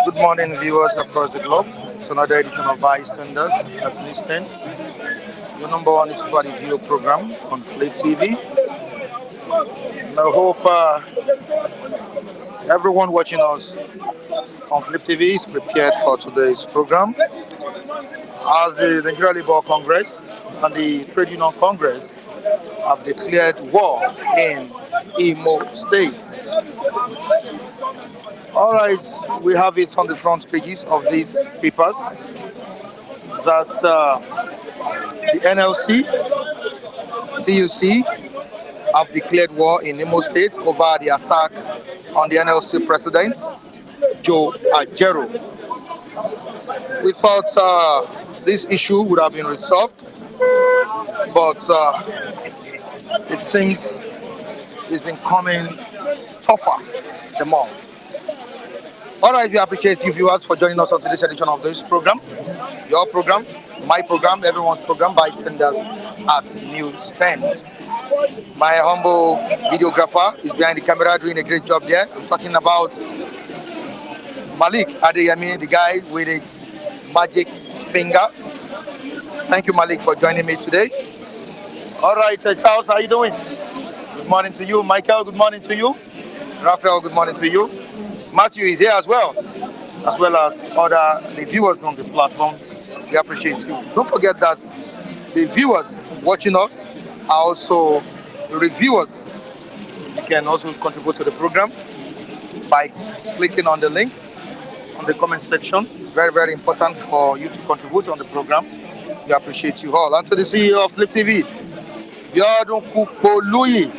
Good morning, viewers across the globe. It's another edition of Bystanders at Listen. Your number one is for the video program on Flip TV. And I hope everyone watching us on Flip TV is prepared for today's program. As the Nigeria Labour Congress and the Trade Union Congress have declared war in Imo State. All right, we have it on the front pages of these papers that the NLC, TUC have declared war in Imo State over the attack on the NLC president, Ajaero. We thought this issue would have been resolved, but it seems it's been coming tougher the more. All right, we appreciate you viewers for joining us on today's edition of this program. Your program, my program, everyone's program, Bystanders at News 10. My humble videographer is behind the camera doing a great job there. I'm talking about Malik Adeyemi, the guy with a magic finger. Thank you, Malik, for joining me today. All right, Charles, how are you doing? Good morning to you. Michael, good morning to you. Raphael, good morning to you. Matthew is here as well as other the viewers on the platform. We appreciate you. Don't forget that the viewers watching us are also the reviewers. You can also contribute to the program by clicking on the link on the comment section. Very, very important for you to contribute on the program. We appreciate you all. And to the CEO of Flip TV, Biodun Kupoluyi,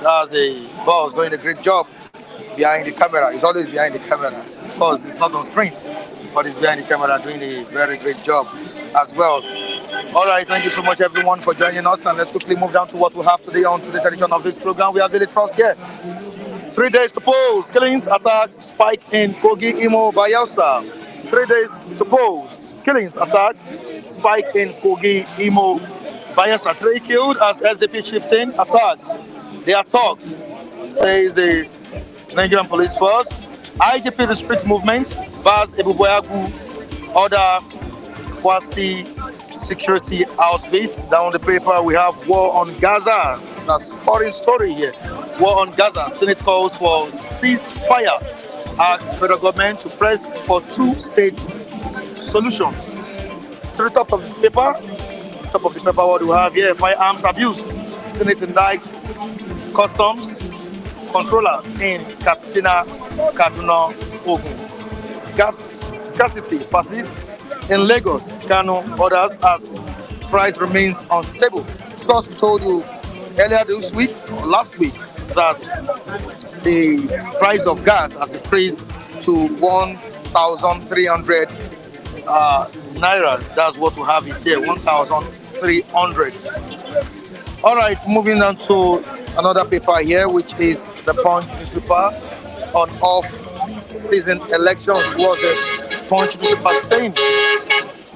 that's a boss doing a great job behind the camera. He's always behind the camera. Of course, it's not on screen, but he's behind the camera doing a very great job as well. All right, thank you so much, everyone, for joining us. And let's quickly move down to what we have today on today's edition of this program. We have Daily Trust here. 3 days to polls. Killings, attacks, spike in Kogi, Imo, Bayelsa. 3 days to polls. Killings, attacks, spike in Kogi, Imo, Bayelsa. 3 killed as SDP chieftain attacked. Their talks, says the Nigerian Police Force. IGP restricts movements. Baz Ebuboyagu order quasi-security outfits. Down the paper, we have war on Gaza. That's foreign story here. War on Gaza. Senate calls for ceasefire. Asks federal government to press for two-state solution. To the top of the paper, what do we have here? Firearms abuse. Senate indicts customs controllers in Katsina, Kaduna, Ogun. Gas scarcity persists in Lagos, Kano, others as price remains unstable. Of course, we told you earlier this week or last week that the price of gas has increased to 1,300 naira. That's what we have it here, 1,300. All right, moving on to another paper here, which is the Punch newspaper on off-season elections. Was the Punch newspaper saying?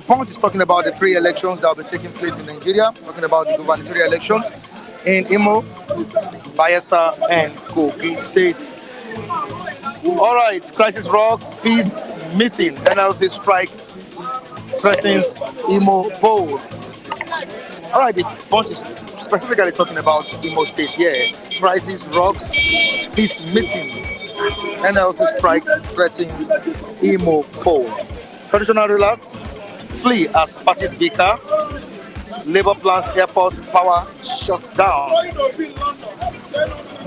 Punch is talking about the 3 elections that will be taking place in Nigeria, talking about the gubernatorial elections, in Imo, Bayelsa, and Kogi State. All right, crisis rocks, peace meeting. NLC strike threatens Imo poll. All right, the bunch is specifically talking about Imo State here. Crisis rocks, peace meeting. NLC strike threatens Imo poll. Traditional rulers flee as party speaker. Labour plans airport power shut down.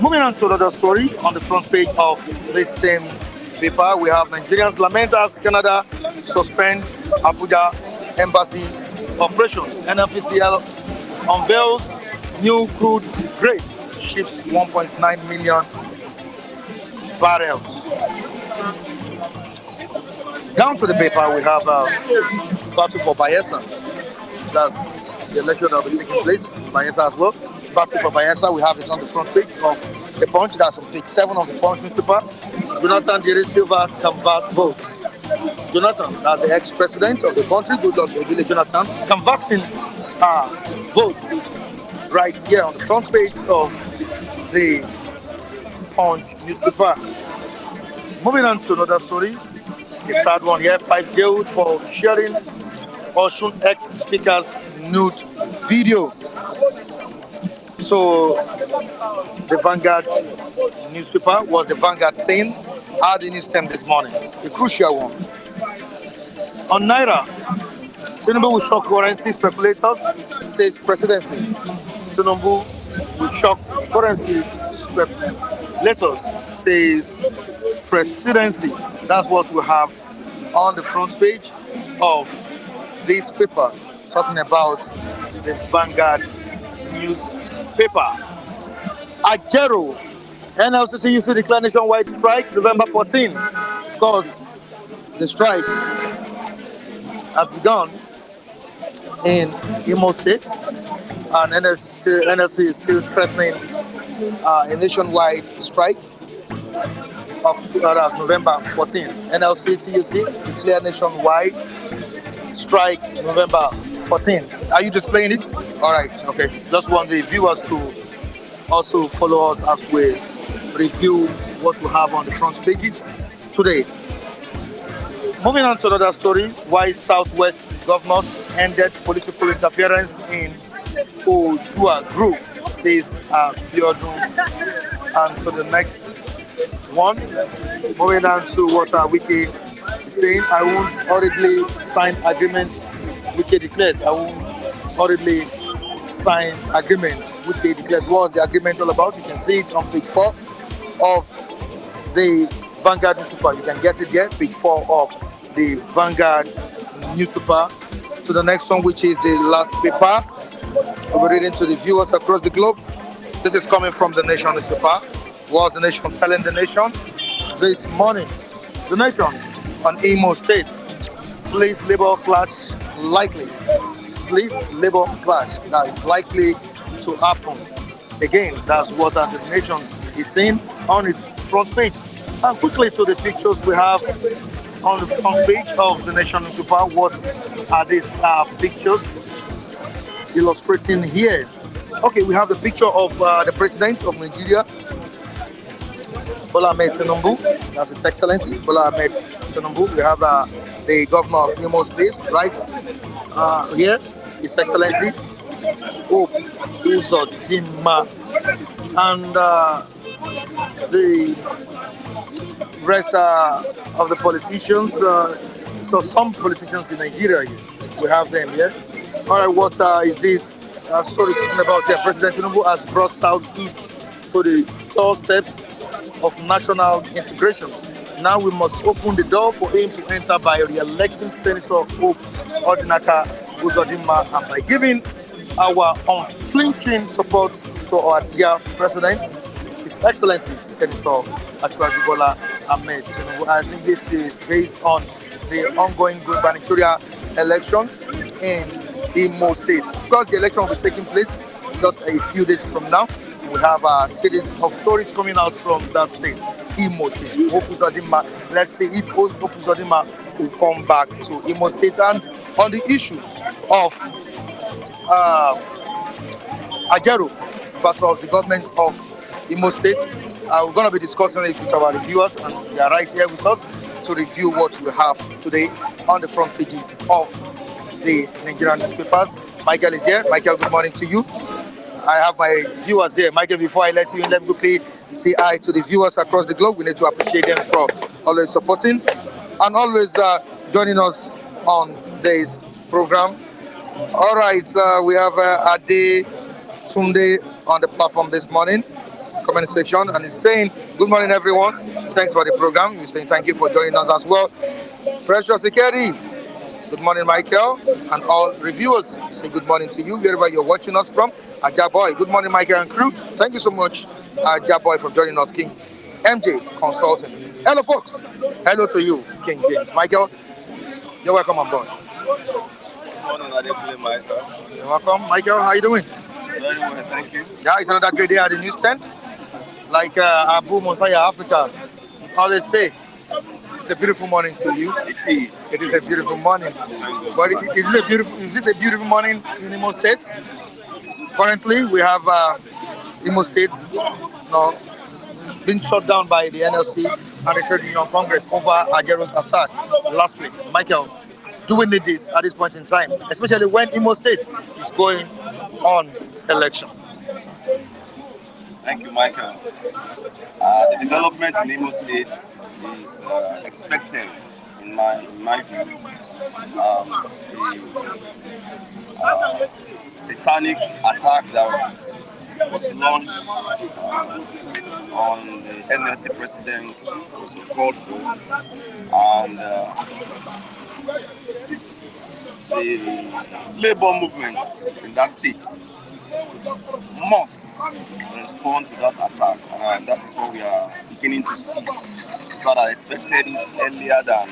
Moving on to another story on the front page of this same paper, we have Nigerians lament as Canada suspends Abuja embassy operations. NNPCL unveils new crude grade, ships 1.9 million barrels. Down to the paper, we have battle for Bayelsa. That's the election that will be taking place in Bayelsa as well. Battle for Bayelsa, we have it on the front page of the Punch. That's on page 7 of the Punch newspaper. Jonathan Dere Silva canvass votes. Jonathan, that's the ex-president of the country, Goodluck Ebele Jonathan, canvassing votes right here on the front page of the Punch newspaper. Moving on to another story, a sad one here. 5 jailed for sharing Osun ex-speaker's nude video. So the Vanguard newspaper was the Vanguard saying, how the news stem this morning, a crucial one. On Naira, Tinubu will shock currency speculators, says Presidency. Tinubu will shock currency speculators, says Presidency. That's what we have on the front page of this paper, talking about the Vanguard newspaper. Ajaero, NLCC used to declare nationwide strike November 14. Of course, the strike has begun in Imo State, and NLC is still threatening a nationwide strike up to November 14. NLC TUC declare nationwide strike November 14. Are you displaying it? All right, okay. Just want the viewers to also follow us as we review what we have on the front pages today. Moving on to another story, why Southwest governors ended political interference in Odua Group, says Biodun. And to the next one, moving on to what Wiki is saying, I won't hurriedly sign agreements. Wiki declares, I won't hurriedly sign agreements. Wiki declares, what's the agreement all about? You can see it on page 4 of the Vanguard newspaper. You can get it there, page 4 of the Vanguard newspaper. To the next one, which is the last paper we'll be reading to the viewers across the globe. This is coming from the Nation newspaper. What's the Nation telling the Nation this morning? The Nation on Imo State. Please Labour clash likely. Please Labour clash. That is likely to happen. Again, that's what the Nation is saying on its front page. And quickly to the pictures we have on the front page of the Nation newspaper. What are these pictures illustrating here? Okay, we have the picture of the President of Nigeria, Bola Ahmed Tinubu. That's His Excellency, Bola Ahmed Tinubu. We have the Governor of Imo State, right here, His Excellency, Uzodinma, and the rest of the politicians. So some politicians in Nigeria here. We have them here. All right, what is this story talking about here? President Tinubu has brought Southeast to the doorsteps of national integration. Now we must open the door for him to enter by re-electing Senator Hope Odinaka Uzodinma and by giving our unflinching support to our dear President, His Excellency Senator Asiwaju Bola Ahmed Tinubu. I think this is based on the ongoing gubernatorial election in Imo State. Of course, the election will be taking place just a few days from now. We have a series of stories coming out from that state, Imo State. Hope Uzodinma, let's see if Hope Uzodinma will come back to Imo State. And on the issue of Ajaero versus the government of Imo State. We're going to be discussing it with our reviewers, and they are right here with us to review what we have today on the front pages of the Nigerian newspapers. Michael is here. Michael, good morning to you. I have my viewers here. Michael, before I let you in, let me quickly say hi to the viewers across the globe. We need to appreciate them for always supporting and always joining us on this program. All right, we have Ade Tunde on the platform this morning, comment section, and he's saying, good morning, everyone. Thanks for the program. He's saying thank you for joining us as well. Precious Ikeri, good morning, Michael, and all reviewers. We say good morning to you, wherever you're watching us from. Ajaboy, good morning, Michael and crew. Thank you so much, Ajaboy, for joining us, King MJ Consulting. Hello, folks. Hello to you, King James. Michael, you're welcome on board. Good morning, Michael. You're welcome. Michael, how you doing? Very well, thank you. Yeah, it's another great day at the newsstand. Like Abu Monsaya Africa always say, it's a beautiful morning to you. It is. It is a beautiful morning. But is it a beautiful morning in Imo State? Currently, we have Imo State being shut down by the NLC and the Trade Union Congress over Ajaero's attack last week. Michael, do we need this at this point in time, especially when Imo State is going on election? Thank you, Michael. The development in Imo State is expected, in my view. The satanic attack that was launched on the NLC president was called for, and the labor movements in that state must respond to that attack, and that is what we are beginning to see. But I expected it earlier than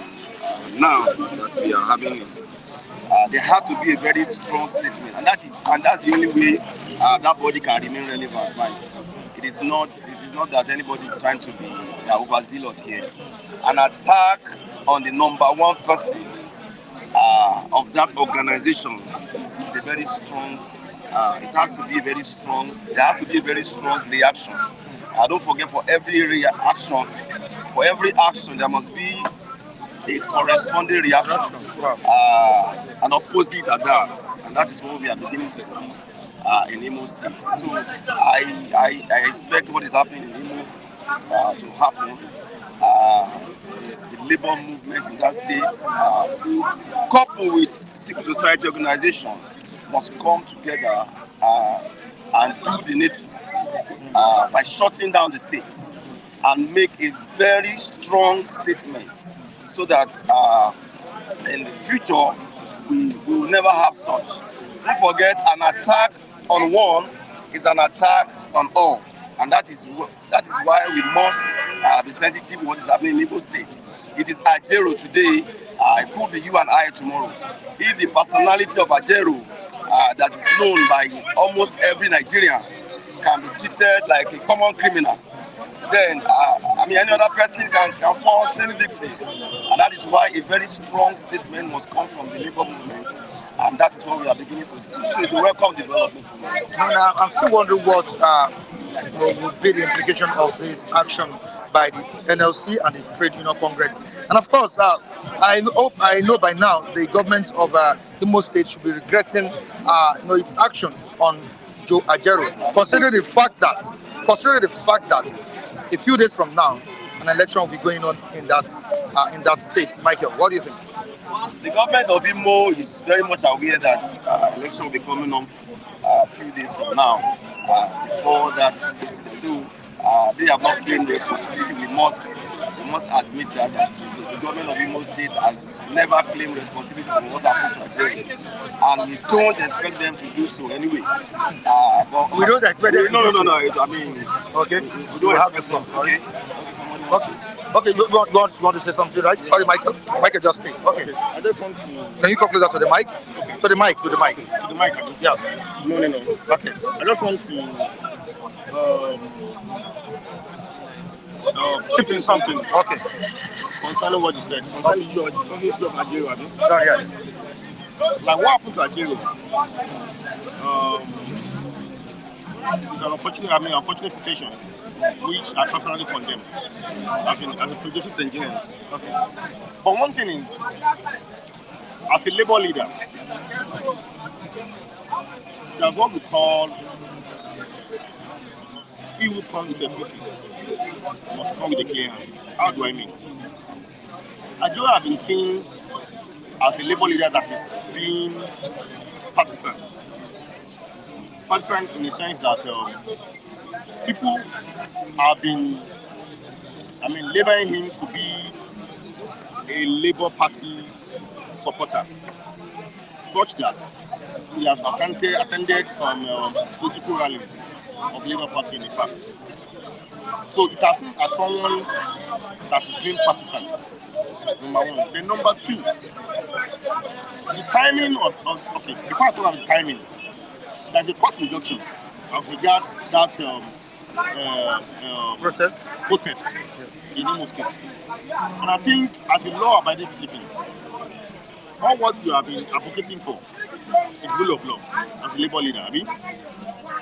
now that we are having it. There had to be a very strong statement, and that's the only way that body can remain relevant. Right? It is not that anybody is trying to be overzealous here. An attack on the number one person of that organization is a very strong. It has to be very strong. There has to be a very strong reaction. Don't forget, for every action, there must be a corresponding reaction, an opposite at that, and that is what we are beginning to see in Imo State. So I expect what is happening in Imo to happen. The labor movement in that state, coupled with civil society organizations, must come together and do the needful by shutting down the states and make a very strong statement, so that in the future we will never have such. Don't forget, an attack on one is an attack on all, and that is why we must be sensitive to what is happening in Imo State. It is Ajaero today. It could be you and I tomorrow. If the personality of Ajaero that is known by almost every Nigerian can be treated like a common criminal, then any other person can fall same victim. And that is why a very strong statement must come from the labor movement, and that is what we are beginning to see. So it's a welcome development for me. Now, I'm still wondering what would be the implication of this action by the NLC and the Trade Union Congress. And of course, I know by now the government of Imo State should be regretting its action on Joe Ajaero, considering the fact that a few days from now an election will be going on in that state. Michael, what do you think? The government of Imo is very much aware that election will be coming on a few days from now. Before that incident, they have not claimed responsibility. We must admit that the government of Imo State has never claimed responsibility for what happened to Ajaero, and we don't expect them to do so anyway. But we don't expect them. No. I mean, okay. We don't expect them. Okay. You want to say something, right? Sorry, Michael. Michael, just stay. Okay. I just want to. Can you come closer to the mic? Okay. To the mic. Yeah. No. Okay. I just want to chip in something. Okay. Concerning what you said. Concerning your issue of Ajaero. Oh, yeah. Like what happened to Ajaero? it's an unfortunate situation which I personally condemn as a progressive Nigerian. Okay. But one thing is, as a labor leader, there's what we call he who comes with a booty must come with a clear hands. How do I mean? Ajaero have been seen as a labor leader that is being partisan. Partisan in the sense that people have been, labeling him to be a Labour Party supporter, such that he has attended some political rallies of Labour Party in the past. So it has seen as someone that is being partisan. Number one. Then number two, the timing of okay, before I talk about the timing, there's a court injunction as regards that Protest in Imo State. And I think as a law-abiding citizen, all what you have been advocating for is rule of law as a labor leader.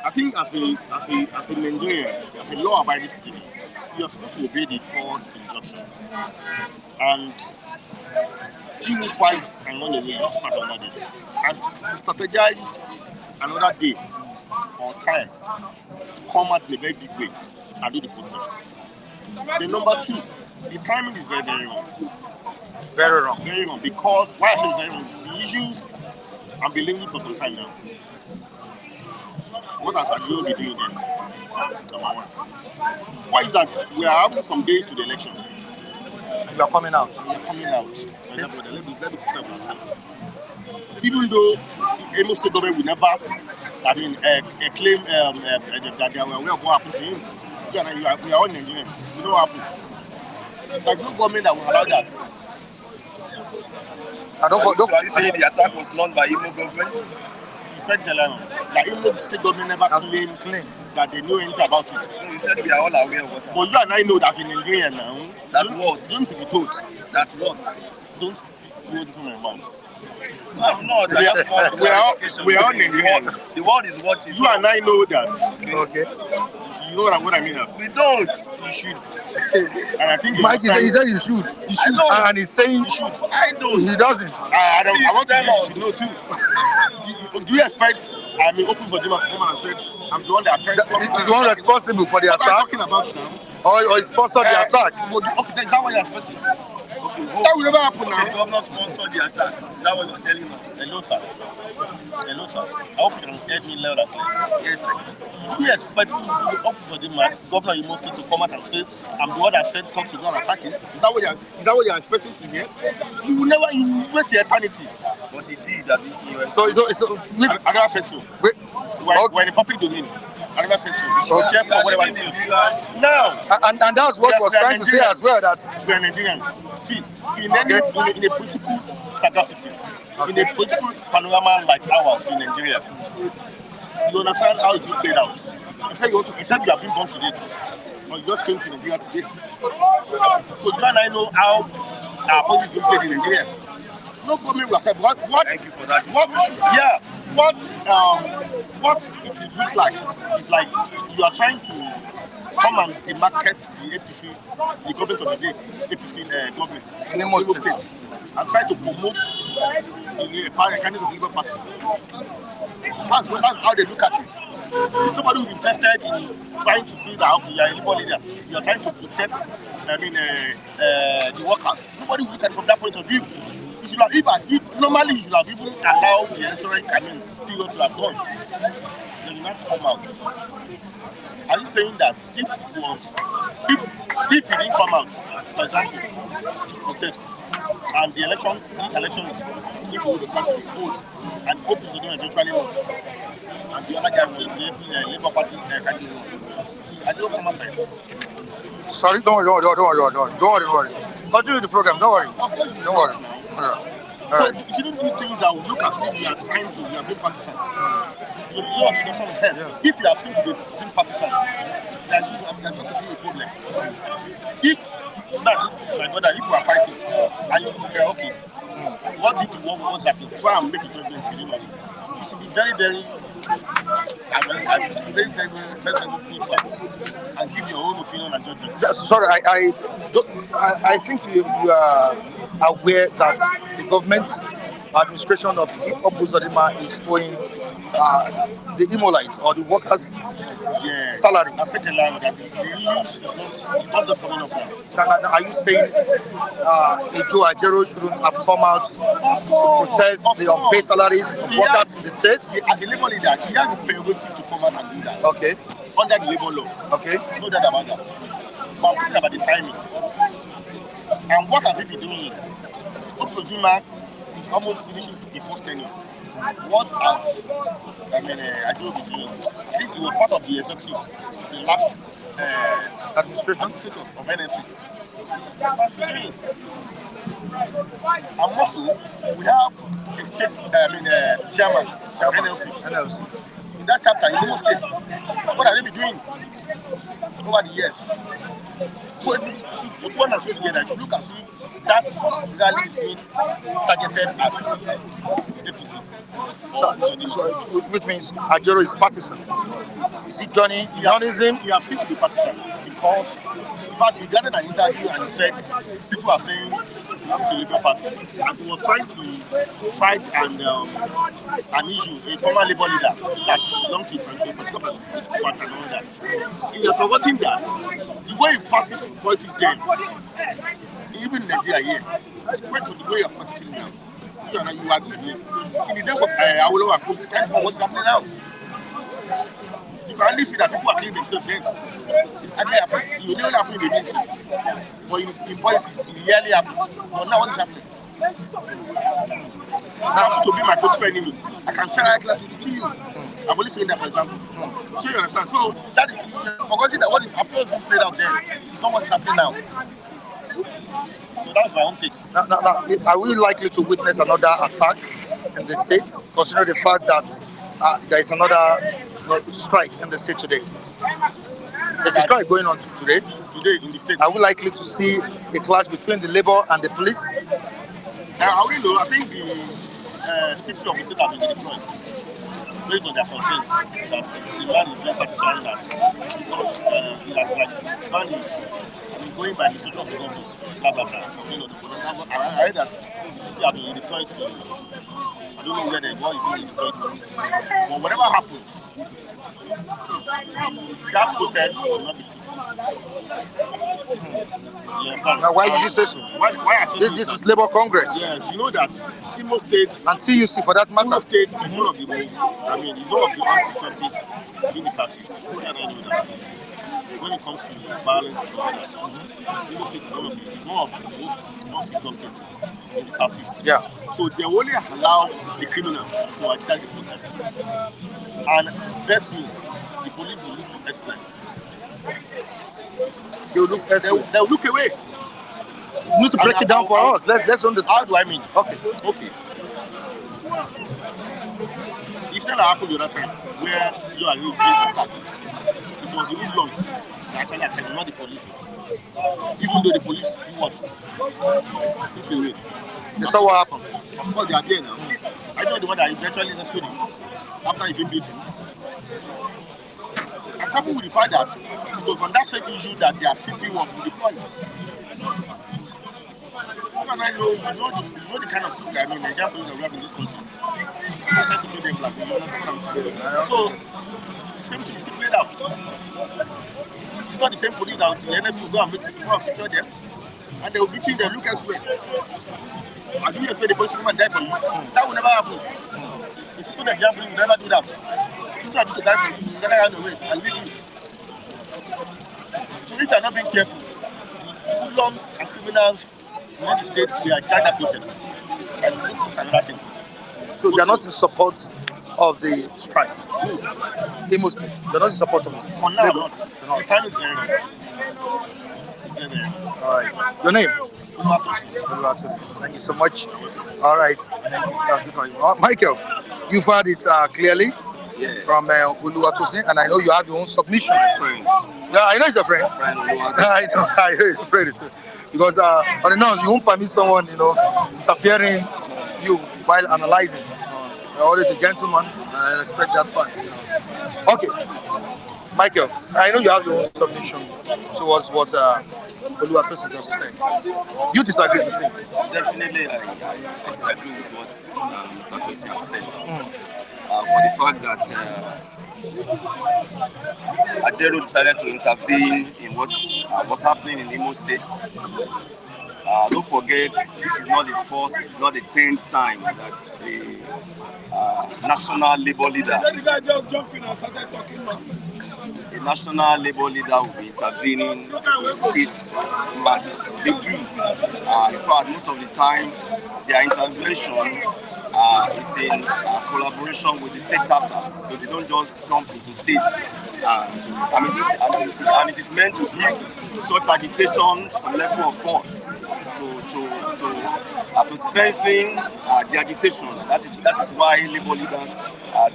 I think as a Nigerian, as a law-abiding citizen, you are supposed to obey the court injunction. And he who fights and run away is to fight another day. And strategize another day or time to come out in a very big way and do the protest. The number two, the timing is very, very wrong. Very wrong. Very wrong. Because why I say it's very wrong, the issues I've been living for some time now. What has Ajaero been doing then? Number one. Why is that we are having some days to the election? You are coming out. We are coming out. Let me say something. Even though the Imo State government will never, claim that they are aware of what happened to him. We are all Nigerian. We know what happened. There's no government that will allow that. So are you saying the attack was launched by Imo government? He said that Imo State government never claimed that they know anything about it. No, you said we are all aware of what happened. But you and I know that in Nigeria now, That what? Don't be told. That what? Don't go into my mouth. No, I'm not. We are all Nigerians. The world is watching. You and I know that. Okay. You know what I mean now? We don't. You should. And I think Mike he said you should. You should. And he's saying You should. I don't. he doesn't. I want to tell you should know too. Do you expect open for Japa to come and say I'm the one that tried? He's the one responsible for the What are you attack, talking about now? or he sponsored the attack. Okay, then is that what you're expecting? That will never happen now. The governor sponsored the attack. Is that what you're telling us? Hello, sir. I hope you can hear me loud and clear. Yes, I can. Do you expect the governor Imo State to come out and say, I'm the one that said talk to go and attack him? Is that what you're expecting to hear? You will wait to eternity. But he did that. He was I never said so. Wait, We're in the public domain. I never said so. You should be careful whatever you say. Now, and that's what was trying to say as well. That we are Nigerians. See, in a political sagacity, in a political panorama like ours in Nigeria, you understand how it's being played out. You said you have been born today, or you just came to Nigeria today. So you and I know how our politics is being played in Nigeria. No government will accept what. Thank you for that. What it looks like is like you are trying to come and demarket the APC, the government of the day, APC government in Imo State, and try to promote a candidate of the Labour Party. That's how they look at it. Nobody will be interested in trying to see that you are a Labour leader. You are trying to protect, the workers. Nobody will look at it from that point of view. You should have, normally you should have even allowed the electoral period to have gone. They will not come out. Are you saying that if he didn't come out, for example, to protest, and this election is if we would have to vote, and hope is going to eventually lose, and the other guy will be a Labour Party candidate, I don't come outside. sorry, don't worry. Continue the program. Don't worry. So you shouldn't do things that will look as if you are trying to, you are being partisan. You understand head. Yeah. If you are seen to be being partisan, there's not to be a problem. If my brother, if you are fighting and you are okay, what do you want what's happening? Try and make a judgment within us. You should be very, very And give your own opinion and judgment. Sorry, I think you are aware that the government administration of Opuzodima is owing the Imolites or the workers' salaries. I think that the issues is not just coming up now. Are you saying Ajaero shouldn't have come out to protest the unpaid salaries of workers in the state? As a labor leader, he has the prerogative to come out and do that. Okay. Under the labor law. Okay. No doubt about that. But I'm talking about the timing. And what has he been doing? Opuzodima is almost finishing the first tenure. What has Ajaero been doing? At least he was part of the executive, the last administration of NSC. That's been doing. And also, we have a state, chairman of NLC. In that chapter, in Imo State, what have they been doing over the years? So if you put one and two together, you look and see that rally is being targeted at APC. So which means Ajaero is partisan. Is he joining unionism? He has seemed to be partisan because, in fact, he got an interview and he said people are saying to Labour Party, and he was trying to fight an issue, a former Labour leader that belonged to a particular party and all that. He has forgotten that the way he practiced politics then, even in Nigeria here, is spread to the way of practicing now. You agree with me? In the days of Ajaero and Coach, time for what's happening now. You can only see that people are killing themselves then. It never happened in the military. But in politics, it rarely happens. But now what is happening? Now, to be my political enemy, I can say like that to kill you. I'm only saying that for example. So you understand? So that is forgetting that what is happening played out there. It's not what is happening now. So that was my own take. Now, are we likely to witness another attack in the state, considering the fact that there is another strike in the state today? There's a strike going on today. Today in the state. Are we likely to see a clash between the labor and the police? I really know. I think the CP of the state have been deployed based on their complaint that the man is very partisan, that it's not man is going by the state of the government, blah blah blah. You know, I heard that they have been deployed to, I don't know where the war is being deployed to. But whatever happens, that protest will not be successful. Yes, now, why did you say so? Why I say this is Labour Congress. Yes, you know that Imo State and TUC for that matter. Imo State is one of the most, it's one of the most secure states in the Southeast. And I know that. When it comes to violence and all that, Imo State is one of the most secure states in the Southeast. Yeah. So they only allow the criminals to attack the protesters. And that's me. The police will look to S9. They will look elsewhere. They'll look away. You need to break it down for us. Let's understand. How do I mean? Okay. It's not happened the other time where you are being attacked. It was the hoodlums that actually attacked, not the police. Even though the police do what? Look away. You saw what happened? Of course, they are there now. I know the one that eventually rescued him after he been beaten. And coupled with the fact that it was on that same issue that their CP was deployed. And I know, you know the kind of people that Nigerian police that we have in this country. I'm trying to make them black. You understand what I'm trying to say? So, the same thing is still played out. It's not the same police that the NSC will go and meet to go and secure them. And they will beat you, they will look elsewhere. And you expect the police to come and die for you. That will never happen. It's good that Nigerian police will never do that. It's not to die for you, you never run away and leave you. So if you are not being careful, the hoodlums and criminals within the states, they are giant protests. And you need to another thing. So they are not in support of the strike? Imo State. They are not in support of it? For now, not. The time is very all right. Your name? Oluwatosin. Thank you so much. All right. Michael, you've heard it clearly. Yes. From Oluwatosin, and I know you have your own submission. Friend. Yeah, I know it's your friend. I know your friend too. Because on the non, you won't permit someone, interfering you while analyzing. You're always a gentleman. I respect that fact. Okay, Michael, I know you have your own submission towards what Oluwatosin just said. You disagree with him? Definitely, I disagree with what Satoshi has said. For the fact that Ajaero decided to intervene in what was happening in Imo State. Don't forget, this is not the first, this is not the 10th time that the national labor leader, the national labor leader will be intervening in state matters. They do. In fact, most of the time, their intervention is in collaboration with the state chapters, so they don't just jump into states. And it is meant to give such agitation some level of force to strengthen the agitation. That is why labor leaders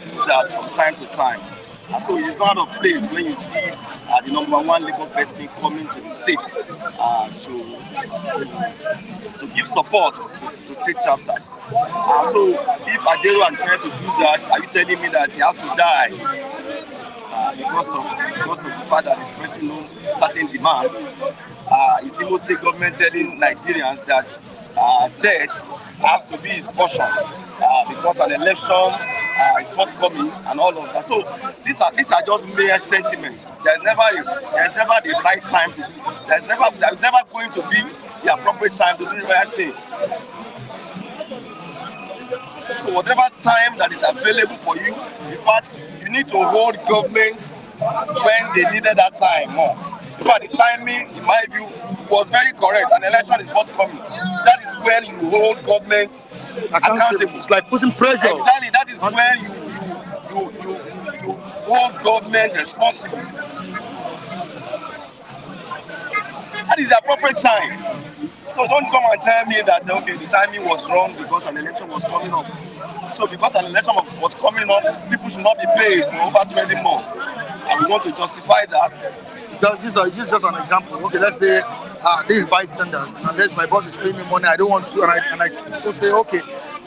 do that from time to time. And so it is not out of place when you see the number one labor person coming to the states to give support to state chapters. So if Ajaero has decided to do that, are you telling me that he has to die because of the fact that he's pressing on certain demands? Is Imo State government telling Nigerians that death has to be his portion because an election is forthcoming and all of that? So these are just mere sentiments. There's never the right time to. There's never going to be the appropriate time to do the right thing. So whatever time that is available for you, in fact, you need to hold government when they needed that time more. In fact, the timing, in my view, was very correct. An election is forthcoming. That is when you hold government accountable. It's like putting pressure. Exactly. That is when you hold government responsible. That is the appropriate time. So don't come and tell me that okay, the timing was wrong because an election was coming up. So because an election was coming up, people should not be paid for over 20 months. And we want to justify that. This is just an example. Okay, let's say this is bystanders, and my boss is paying me money. I don't want to, and I say, okay,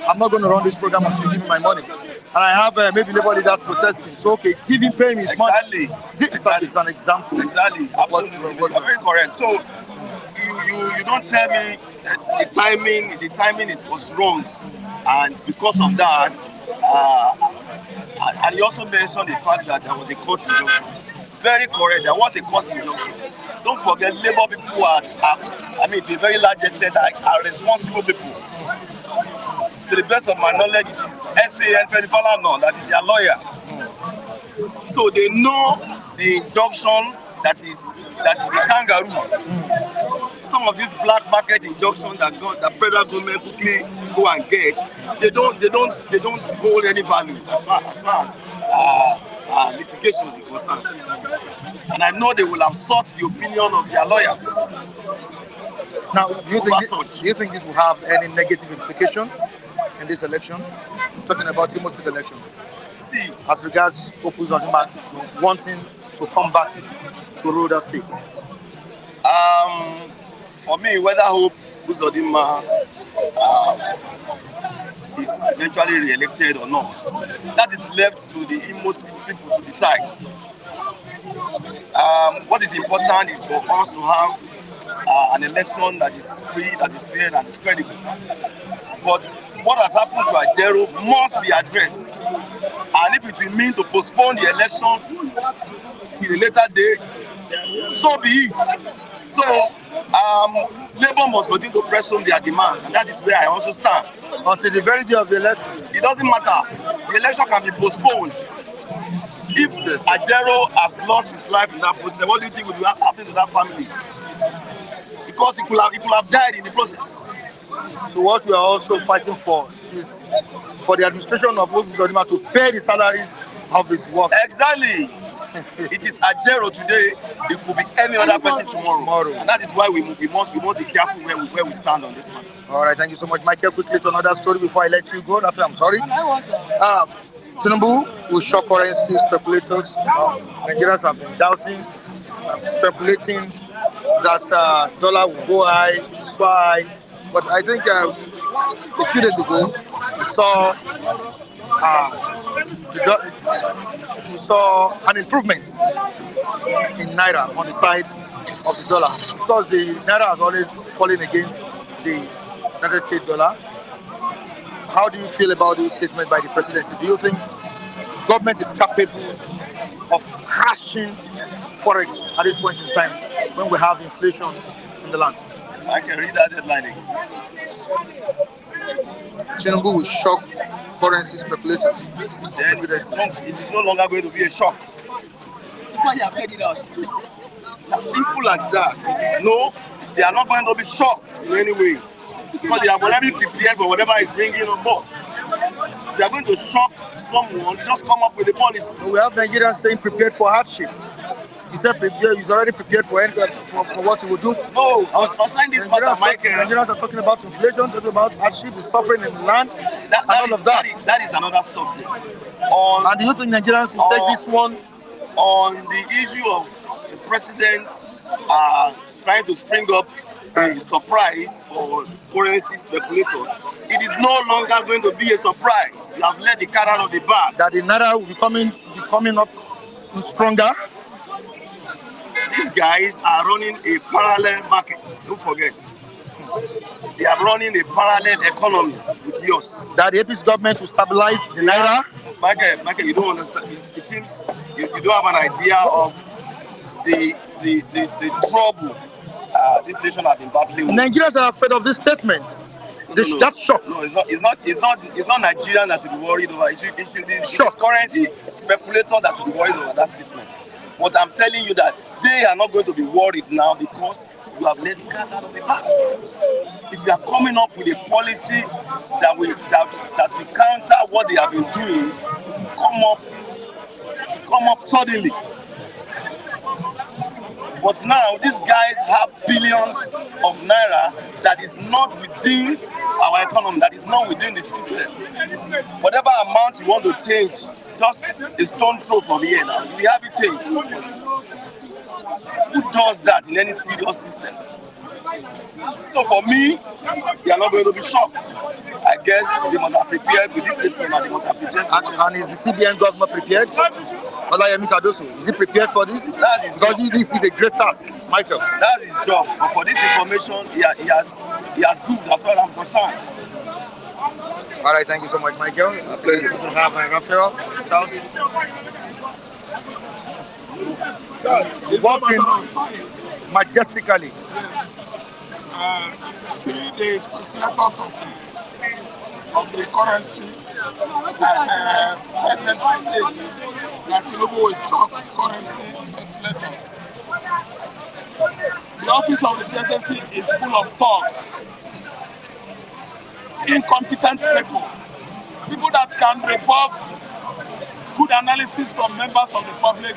I'm not going to run this program until you give me my money. And I have maybe labor leaders protesting. So okay, give him pay me his money. This is an example. Exactly. Absolutely. You're very correct. So you don't tell me that the timing was wrong, and because of that, and you also mentioned the fact that there was a court injunction. Very correct. There was a court injunction. Don't forget, labor people to a very large extent, are responsible people. To the best of my knowledge, it is SAN Fedifalano that is their lawyer. So they know the injunction that is a kangaroo. Some of these black market injunctions that federal government quickly go and get, they don't hold any value as far as litigation is concerned. And I know they will have sought the opinion of their lawyers. Now, do you think this will have any negative implication in this election? I'm talking about the Imo State election. See, as regards Opuzodima wanting to come back to rural states. For me, whether Hope Uzodinma is eventually re-elected or not, that is left to the Imo people to decide. What is important is for us to have an election that is free, that is fair, that is credible. But what has happened to Ajaero must be addressed. And if it will mean to postpone the election till a later date, so be it. So Labour must continue to press on their demands, and that is where I also stand. Until the very day of the election. It doesn't matter. The election can be postponed. If Ajaero has lost his life in that process, what do you think will happen to that family? Because he could have died in the process. So what we are also fighting for is for the administration of Opuzodima to pay the salaries of his work. Exactly. It is Ajaero today. It could be any other person tomorrow. And that is why we must be careful where we stand on this matter. All right, thank you so much, Michael. Quickly to another story before I let you go. I'm sorry. Tinubu will shock currency speculators. Nigerians have been doubting, speculating that dollar will go high, to so high. But I think a few days ago, we saw we saw an improvement in naira on the side of the dollar. Of course, the naira has always fallen against the United States dollar. How do you feel about this statement by the presidency? Do you think government is capable of crashing Forex at this point in time when we have inflation in the land? I can read that headline again. Tinubu will shock currency speculators. Then it is no longer going to be a shock. Somebody have said it out. It's as simple as that. It is no, they are not going to be shocked in any way. Because they have already prepared for whatever is bringing on board. They are going to shock someone, just come up with a policy. We have Nigerians saying prepared for hardship. He said he's already prepared for what he will do. No, concerning this matter, Michael. Nigerians are talking about inflation, talking about hardship, the suffering in the land, all of that. That is another subject. And do you think Nigerians will take this one? On the issue of the president trying to spring up a surprise for currency speculators, it is no longer going to be a surprise. We have let the cat out of the bag. That the naira will be coming up stronger. These guys are running a parallel market. Don't forget. They are running a parallel economy with yours. That the APC government will stabilize the naira. Michael, you don't understand. It seems you don't have an idea of the trouble this nation has been battling with. Nigerians are afraid of this statement. That's shock. No, it's not Nigerians that should be worried over. It is currency speculators that should be worried over that statement. But I'm telling you that they are not going to be worried now because you have let the cat out of the bag. If you are coming up with a policy that will counter what they have been doing, come up suddenly. But now these guys have billions of naira that is not within our economy, that is not within the system. Whatever amount you want to change, just a stone throw from here now. We have it changed. Who does that in any serious system? So for me, they are not going to be shocked. I guess they must have prepared with this statement and they must have prepared. And is the CBN governor prepared? Olayemi Kadoso, is he prepared for this? That's his job. Because this is a great task, Michael. That's his job. But for this information, he has proved as far as I'm concerned. All right, thank you so much, Michael. A pleasure to have Raphael, Charles. Yes, walking majestically. Yes. See the speculators of the currency that Presidency says that Tinubu will choke currency speculators. The office of the Presidency is full of thugs, incompetent people that can rebuff good analysis from members of the public,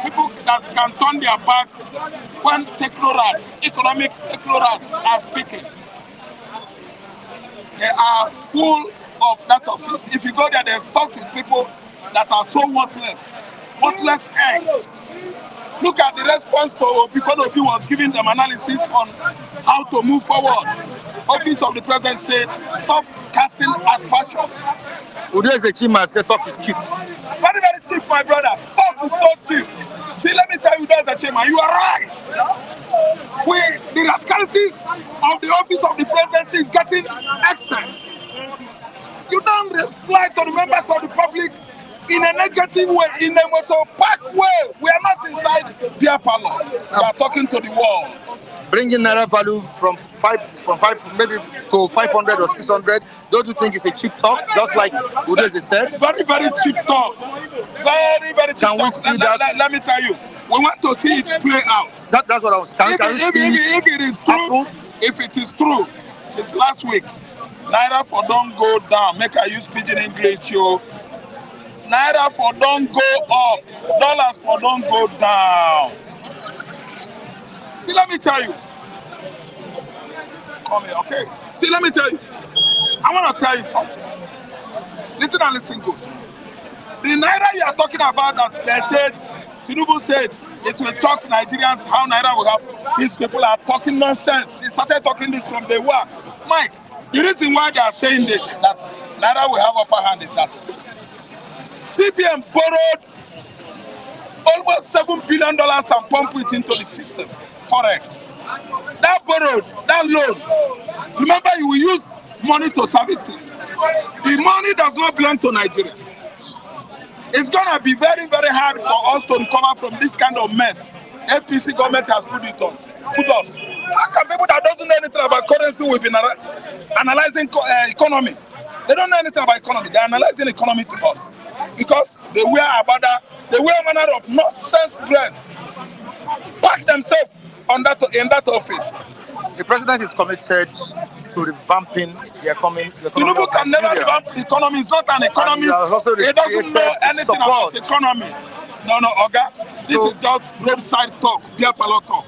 people that can turn their back when technocrats, economic technocrats are speaking. They are full of that office. If you go there, they're stuck with people that are so worthless eggs. Look at the response to Obi when Obi was giving them analysis on how to move forward. Office of the President said, stop casting aspersion. Udeze Chima said talk is cheap. Very, very cheap, my brother. Talk is so cheap. See, let me tell you, Udeze Chima, you are right. The rascalities of the office of the presidency is getting excess. You don't reply to the members of the public in a negative way, in a motor-pack way. We are not inside their parlor. We are talking to the world. Bringing naira value from five maybe to 500 or 600. Don't you think it's a cheap talk? Just like Udeze said. Very, very cheap talk. Very, very cheap talk. Can we see that? Let me tell you, we want to see it play out. That's what I was. Can we see if it is true? If it is true, since last week, naira for don't go down. Make I use pidgin English, yo. Naira for don't go up. Dollars for don't go down. See, let me tell you. Come here, okay? See, let me tell you. I want to tell you something. Listen and listen good. The naira you are talking about that they said, Tinubu said, it will shock Nigerians how naira will have. These people are talking nonsense. He started talking this from day one. Mike, the reason why they are saying this, that Naira will have upper hand is that. CBN borrowed almost $7 billion and pumped it into the system, Forex. That borrowed, that loan, remember you will use money to service it. The money does not belong to Nigeria. It's gonna be very, very hard for us to recover from this kind of mess APC government has put us. How can people that doesn't know anything about currency will be analyzing economy? They don't know anything about economy. They're analyzing economy to us because they wear abada, they wear a manner of nonsense dress, pack themselves in that office. The president is committed to revamping the economy. Tinubu can never revamp the economy. He's not an economist. He doesn't know anything about economy. No, Oga. This is just roadside talk, beer parlor talk.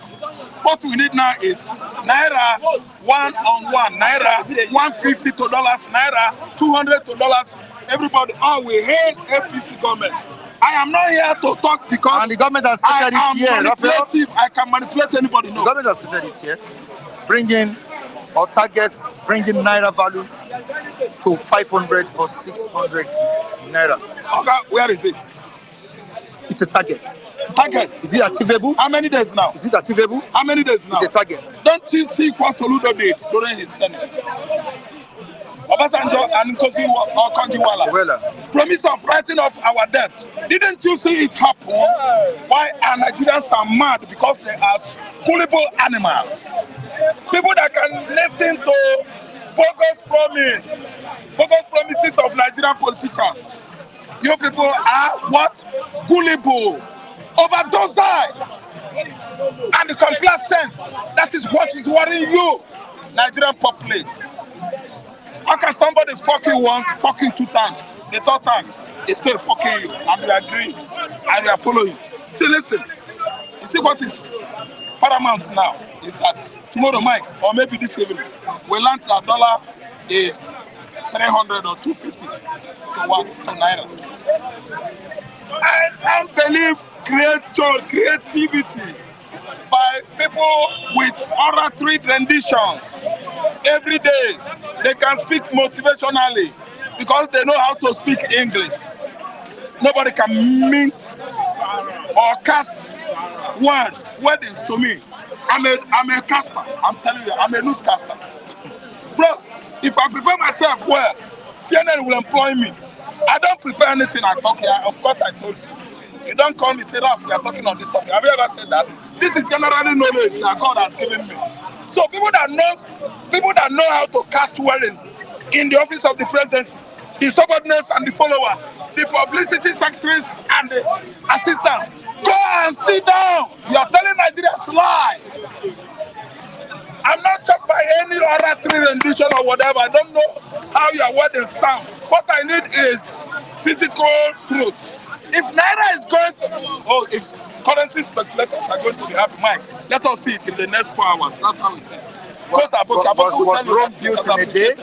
What we need now is Naira one-on-one, Naira $150 to Naira $200 to everybody. Oh, we hate APC government. I am not here to talk because and the government has stated it here. Manipulative. I can manipulate anybody. No. The government has stated it here. Bringing Naira value to 500 or 600 Naira. Okay, where is it? It's a target. Target. Is it achievable? How many days now? Is it achievable? How many days now? It's a target. Don't you see what Soludo did during his tenure? Obasanjo and Konjiwala. Promise of writing off our debt. Didn't you see it happen? Why are Nigerians are mad? Because they are gullible animals. People that can listen to bogus promises of Nigerian politicians. You people are what? Gullible. Overdose. And the complacence. That is what is worrying you, Nigerian populace. How can somebody fuck you once, fuck you 2 times? The third time, they still fucking you, and they agree, and they are following. See, listen. You see what is paramount now is that tomorrow, Mike, or maybe this evening, we learned that dollar is 300 or 250 to Naira. I don't believe creativity by people with oratory renditions. Every day, they can speak motivationally because they know how to speak English. Nobody can mint or cast words to me. I'm a caster. I'm telling you, I'm a newscaster. Bros, if I prepare myself well, CNN will employ me. I don't prepare anything I talk here. Of course, I told you. You don't call me, say, Ralph, we are talking on this topic. Have you ever said that? This is generally knowledge that God has given me. So people that know how to cast words in the office of the presidency, the subordinates and the followers, the publicity secretaries and the assistants, go and sit down. You are telling Nigerians lies. I'm not talking by any oratory rendition or whatever. I don't know how your words sound. What I need is physical truth. If Naira is going to, if currency speculators are going to be happy, Mike, let us see it in the next 4 hours. That's how it is. Was Rome built in a day?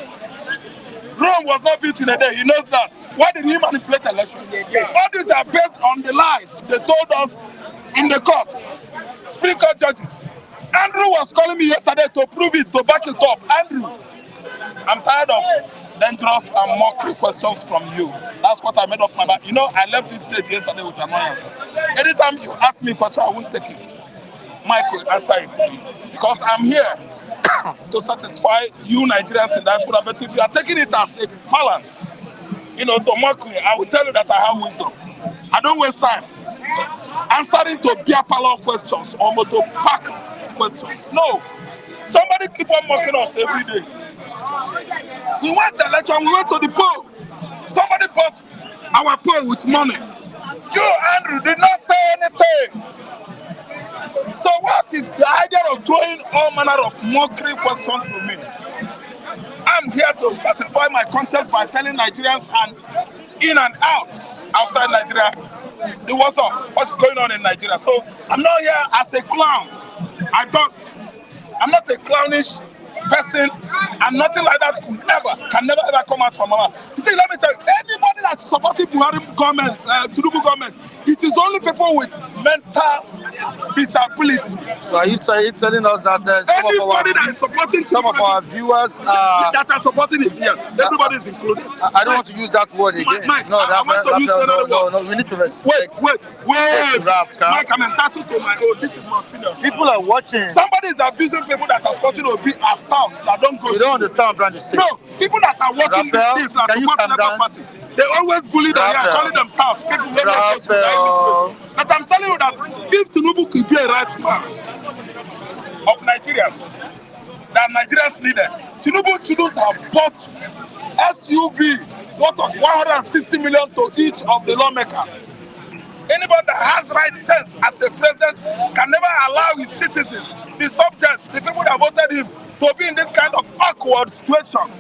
Rome was not built in a day. He knows that. Why did he manipulate election? All these are based on the lies they told us in the courts. Supreme Court judges. Andrew was calling me yesterday to prove it, to back it up. Andrew, I'm tired of dangerous and mockery questions from you. That's what I made up my mind. You know, I left this stage yesterday with annoyance. Anytime you ask me a question, I won't take it. Mike will answer it to me. Because I'm here to satisfy you Nigerians in diaspora. But if you are taking it as a balance, to mock me, I will tell you that I have wisdom. I don't waste time answering to beer parlor questions or to pack questions. No. Somebody keep on mocking us every day. We went to election, we went to the poll. Somebody bought our poll with money. You, Andrew, did not say anything. So what is the idea of throwing all manner of mockery questions to me? I'm here to satisfy my conscience by telling Nigerians and in and outside Nigeria, what's up, what's going on in Nigeria. So I'm not here as a clown. I'm not a clownish person, and nothing like that can never ever come out from our mouth. You see, let me tell you, anybody that's supporting Buhari government, Tinubu government, it is only people with mental disability. So are you telling us that Anybody that is supporting some of our viewers are that are supporting it, yes, everybody is included. I don't want to use that word again. Mike, no, I want to use another word. No, we need to respect. Wait. Mike, I'm entitled to my own. This is my opinion. People are watching. Somebody is abusing people that are supporting Obi as stouts that don't go. You don't understand what I'm trying to say. No, people that are watching this that support Labour Party, they always bully them here, calling them touts. People who don't go. But I'm telling you that if Tinubu could be a right man of Nigerians, that Nigerians needed, Tinubu shouldn't have bought SUV worth of 160 million to each of the lawmakers. Anybody that has right sense as a president can never allow his citizens, the subjects, the people that voted him, to be in this kind of awkward situation.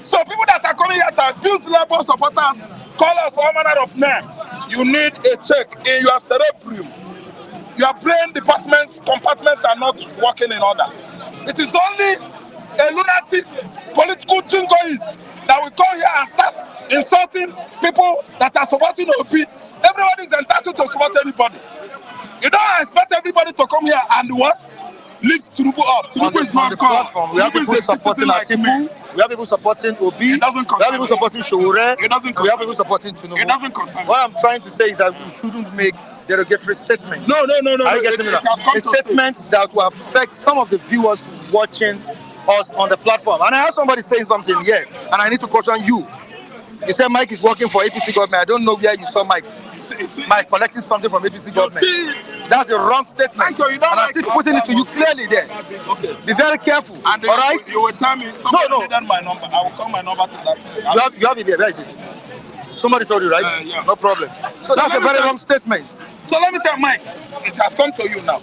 So people that are coming here to abuse Labour supporters, call us all manner of names. You need a check in your cerebrum. Your brain compartments are not working in order. It is only a lunatic political jingoist that will come here and start insulting people that are supporting Obi. Everybody is entitled to support anybody. You don't expect everybody to come here and what? Lift Tinubu up. Tinubu is not platform. We have people supporting Atiku. We have people supporting Obi. It doesn't concern. We have people supporting Showore. It doesn't concern. We have people supporting Tinubu. It doesn't concern. What I'm trying to say is that we shouldn't make derogatory statements. No. Are you getting me now? A statement that will affect some of the viewers watching us on the platform. And I have somebody saying something here, and I need to caution you. You said Mike is working for APC government. I don't know where you saw Mike. Mike collecting something from APC government. That's a wrong statement. And I'm still putting it to you clearly there. Okay. Be very careful. And all right? You will tell me somebody needed my number. I will call my number to that person. You have it there. Where is it? Somebody told you, right? Yeah. No problem. So that's a very wrong statement. So let me tell Mike, it has come to you now.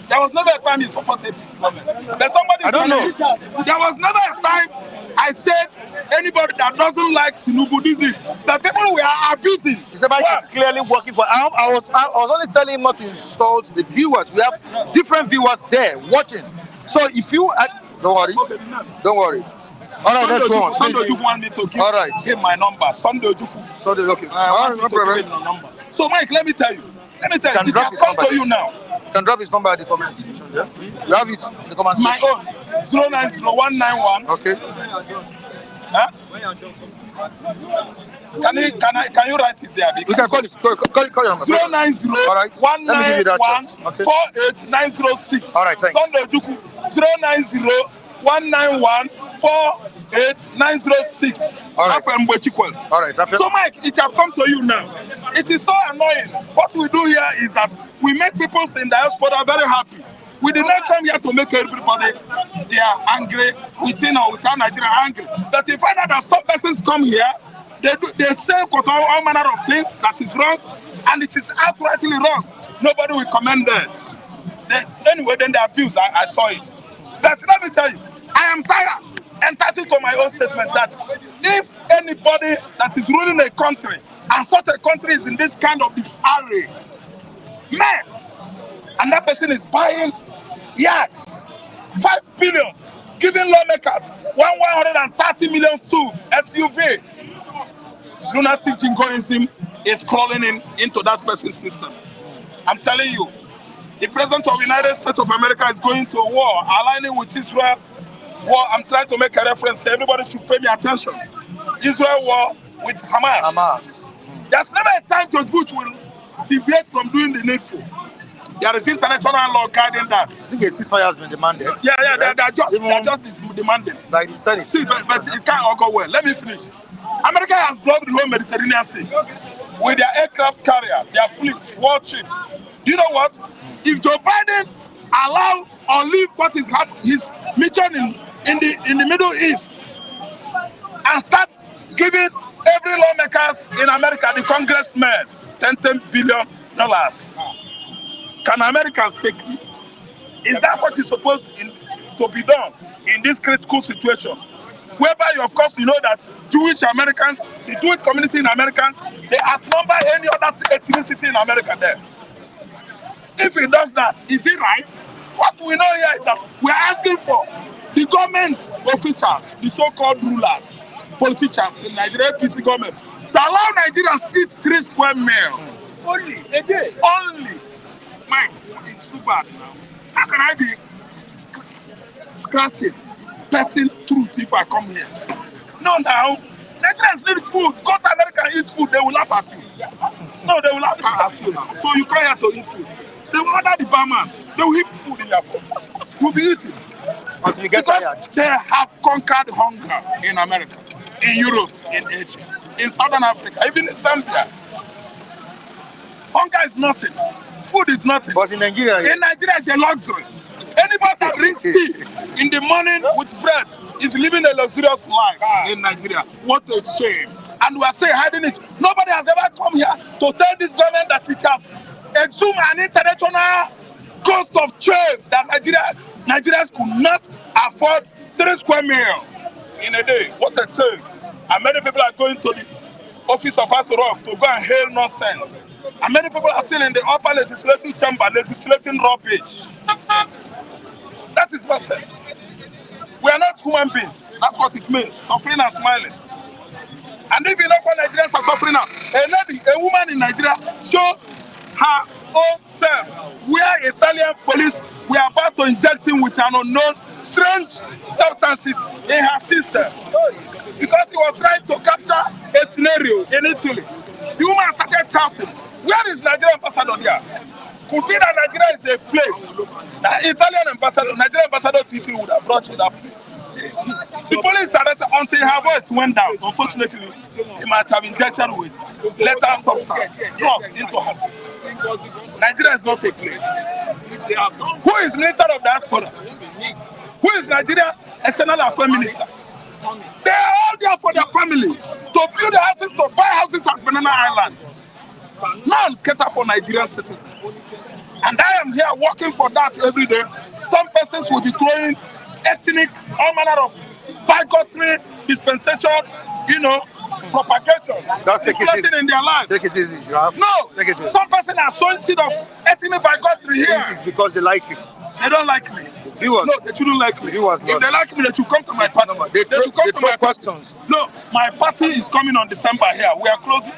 There was never a time you supported this government. There's somebody. I don't know. There was never a time I said anybody that doesn't like Tinubu this. The people we are abusing. You said Mike is clearly working for. I was only telling him not to insult the viewers. We have different viewers there watching. So if you don't worry. All right, let's go on. Sunday Ojuku want me to give him my number. Sunday Ojuku. Sunday, okay. No problem. So Mike, let me tell you. It has come to you now. You can drop his number at the comment section. Yeah? You have it in the comment section. My own 090191. Okay. Huh? Can you write it there? We can call it. Call your number. 090 All right. 191 48906. All right, thanks. Sunday Ojuku 090 191 48906. All right. All right. So Mike, it has come to you now. It is so annoying. What we do here is that we make people in diaspora very happy. We did not come here to make everybody they are angry within or without Nigeria angry. But you find out that some persons come here, they say all manner of things that is wrong, and it is outrightly wrong. Nobody will comment there. Anyway, then the abuse, I saw it. But let me tell you, I am entitled to my own statement that if anybody that is ruling a country and such a country is in this kind of disarray, mess, and that person is buying yachts, 5 billion, giving lawmakers 130 million SUV, lunatic jingoism is crawling into that person's system. I'm telling you, the president of the United States of America is going to war, aligning with Israel. War, I'm trying to make a reference here. Everybody should pay me attention. Israel war with Hamas. There's never a time George Bush will deviate from doing the needful. There is international law guiding that. I think a ceasefire has been demanded. Yeah, right? they're just demanding. Like the Senate. See, but it can't all go well. Let me finish. America has blocked the whole Mediterranean Sea with their aircraft carrier, their fleet, warship. You know what? If Joe Biden allow or leave what is his mission in the Middle East and start giving every lawmakers in America, the congressmen, $10 billion, can Americans take it? Is that what is supposed to be done in this critical situation? Whereby, of course, you know that Jewish Americans, the Jewish community in Americans, they outnumber any other ethnicity in America there. If he does that, is it right? What we know here is that we are asking for the government officials, the so-called rulers, politicians in Nigeria APC government, to allow Nigerians eat 3 square meals. Only a day. Only. Mike, it's too bad now. How can I be scratching, petting truth if I come here? No, now. Nigerians need food. Go to America and eat food. They will laugh at you. No, they will laugh at you now. So you come here to eat food. They will order the barman. They will heap food in their food. You'll be eating. Until you get tired. They have conquered hunger in America, in Europe, in Asia, in Southern Africa, even in Zambia. Hunger is nothing. Food is nothing. But in Nigeria, It's a luxury. Anybody that drinks tea in the morning with bread is living a luxurious life in Nigeria. What a shame. And we are still hiding it. Nobody has ever come here to tell this government that it has exhumed an international cost of change that Nigerians could not afford 3 square meals in a day. What a change. And many people are going to the office of Ajaero to go and hail nonsense. And many people are still in the upper legislative chamber legislating rubbish. That is nonsense. We are not human beings. That's what it means. Suffering and smiling. And if you know what Nigerians are suffering now, a woman in Nigeria show her own self where Italian police were about to inject him with an unknown strange substances in her system because he was trying to capture a scenario in Italy. The woman started shouting, "Where is Nigerian ambassador there?" Could be that Nigeria is a place. The Italian ambassador, Nigerian ambassador to Italy would have brought you that place. The police arrested until her voice went down. Unfortunately, he might have injected with lethal substance drug into her system. Nigeria is not a place. Who is Minister of Diaspora? Who is Nigeria External Affairs Minister? They are all there for their family to build houses, to buy houses at Banana Island. None cater for Nigerian citizens. And I am here working for that every day. Some persons will be throwing ethnic, all manner of bigotry, dispensation, propagation. Just take it easy. In their lives. Take it easy. You have No, take it easy. some persons are sowing seed of ethnic bigotry here. It's because they like you. They don't like me. Viewers. No, they shouldn't like me. Viewers if they like me, they should come to my party. They should come to my questions. party. No, my party is coming on December here. We are closing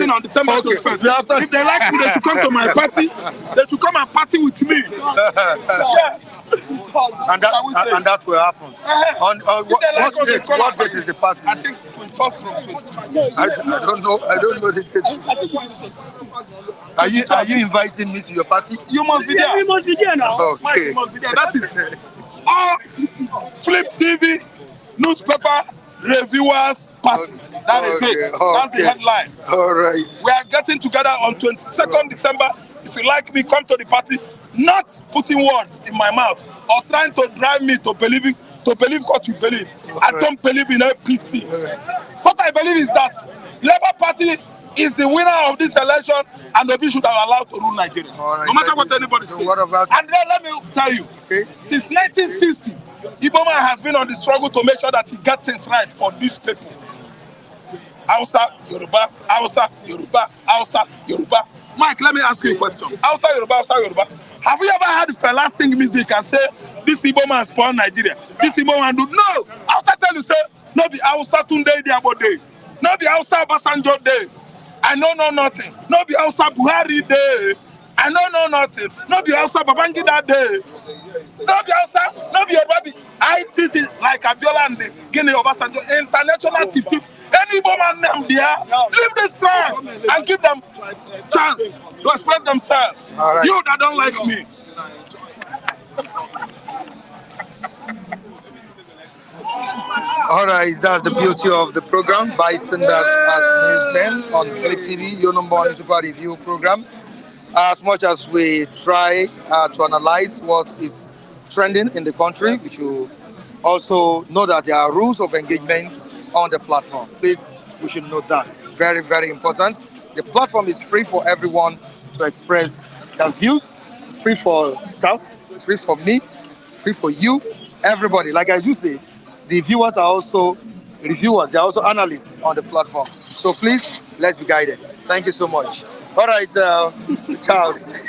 on December 21st. If they like me, they should come to my party. They should come and party with me. Yes. And that will happen. What date is the party? I think 21st from 22. I don't know. I don't know the date. Are you inviting me to your party? You must be there. We must be there now. Okay. Mike, you must be there. That is all Flip TV, newspaper, reviewers party. That is it. That's the headline. All right. We are getting together on 22nd December. If you like me, come to the party. Not putting words in my mouth or trying to drive me to believe what you believe. I don't believe in APC. What I believe is that Labour Party is the winner of this election and the should have allowed to rule Nigeria. Right, no matter what anybody says. And then let me tell you, since 1960, Igbo man has been on the struggle to make sure that he gets things right for these people. Hausa, Yoruba, Hausa, Yoruba, Hausa, Yoruba. Mike, let me ask you a question. Hausa, Yoruba, Hausa, Yoruba. Have you ever heard fella sing music and say, this Igbo man spawned Nigeria? This Igbo man do? No! Hausa tell you, say, no be Hausa Tunde Diabo Day. No be Hausa Basanjo Day. I know nothing. No be Hausa Buhari Day. I know nothing. No be Hausa Babangida Day. No be Hausa, no be Yoruba. I did it like Abiola and the Guinea Obasanjo. International tip. Any woman them there, leave this tribe and give them chance to express themselves. Right. You that don't like me. All right, that's the beauty of the program. Bystanders at News 10 on Flip TV, your number one super review program. As much as we try to analyze what is trending in the country, we should also know that there are rules of engagement on the platform. Please, we should note that. Very, very important. The platform is free for everyone to express their views. It's free for Charles, it's free for me, free for you, everybody. Like I do say, the viewers are also reviewers, they're also analysts on the platform. So please, let's be guided. Thank you so much. All right, Charles.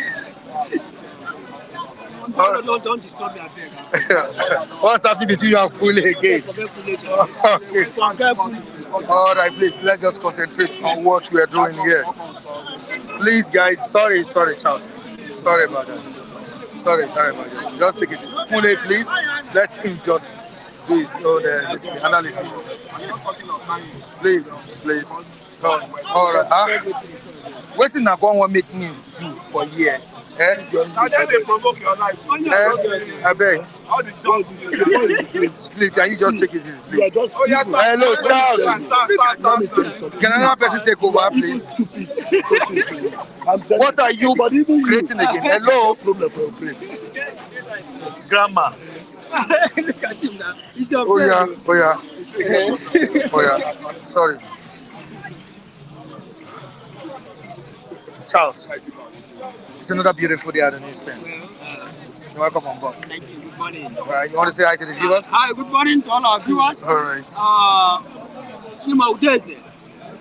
Don't disturb me, I beg. What's happening between you and Kule again? Okay. All right, please, let's just concentrate on what we are doing here. Please, guys, sorry, Charles. Sorry about that. Sorry about that. Just take it. Kule, please, let him just do his own analysis. Please. All right. Wetin na one wan make me do for here? Now they provoke your life. I beg. All the jobs Split. Can you just take it, please? Hello, Charles. Can another person take over, please? What are you creating again? Hello? Grammar. Look at him now. He's your Oh yeah. Sorry. Charles. It's another beautiful day at the newsstand. You're welcome on board. Thank you. Good morning. All right, you want to say hi to the viewers? Hi, good morning to all our viewers. All right. Chima Udeze.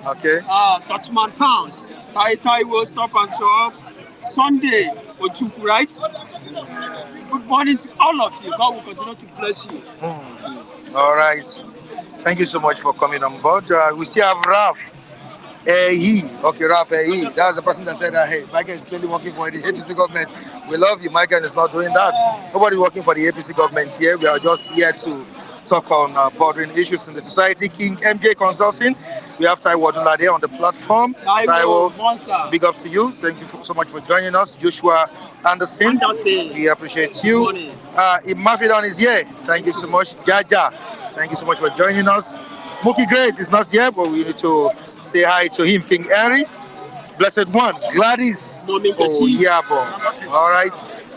Okay. Dutchman Pounds. Tai will stop and shop. Sunday, Ojuku, right? Good morning to all of you. God will continue to bless you. All right. Thank you so much for coming on board. We still have Raf. Raf. That's the person that said that, hey, Michael is clearly working for the APC government. We love you. Michael is not doing that. Nobody working for the APC government here. We are just here to talk on bordering issues in the society. King MJ Consulting. We have Taiwo Odunlade on the platform. Taiwo, big up to you. Thank you so much for joining us. Joshua Anderson. We appreciate you. Imafidon is here. Thank you so much. Jaja. Thank you so much for joining us. Mookie Great is not here, but we need to say hi to him. King Henry, Blessed One, Gladys, Yabo. All right.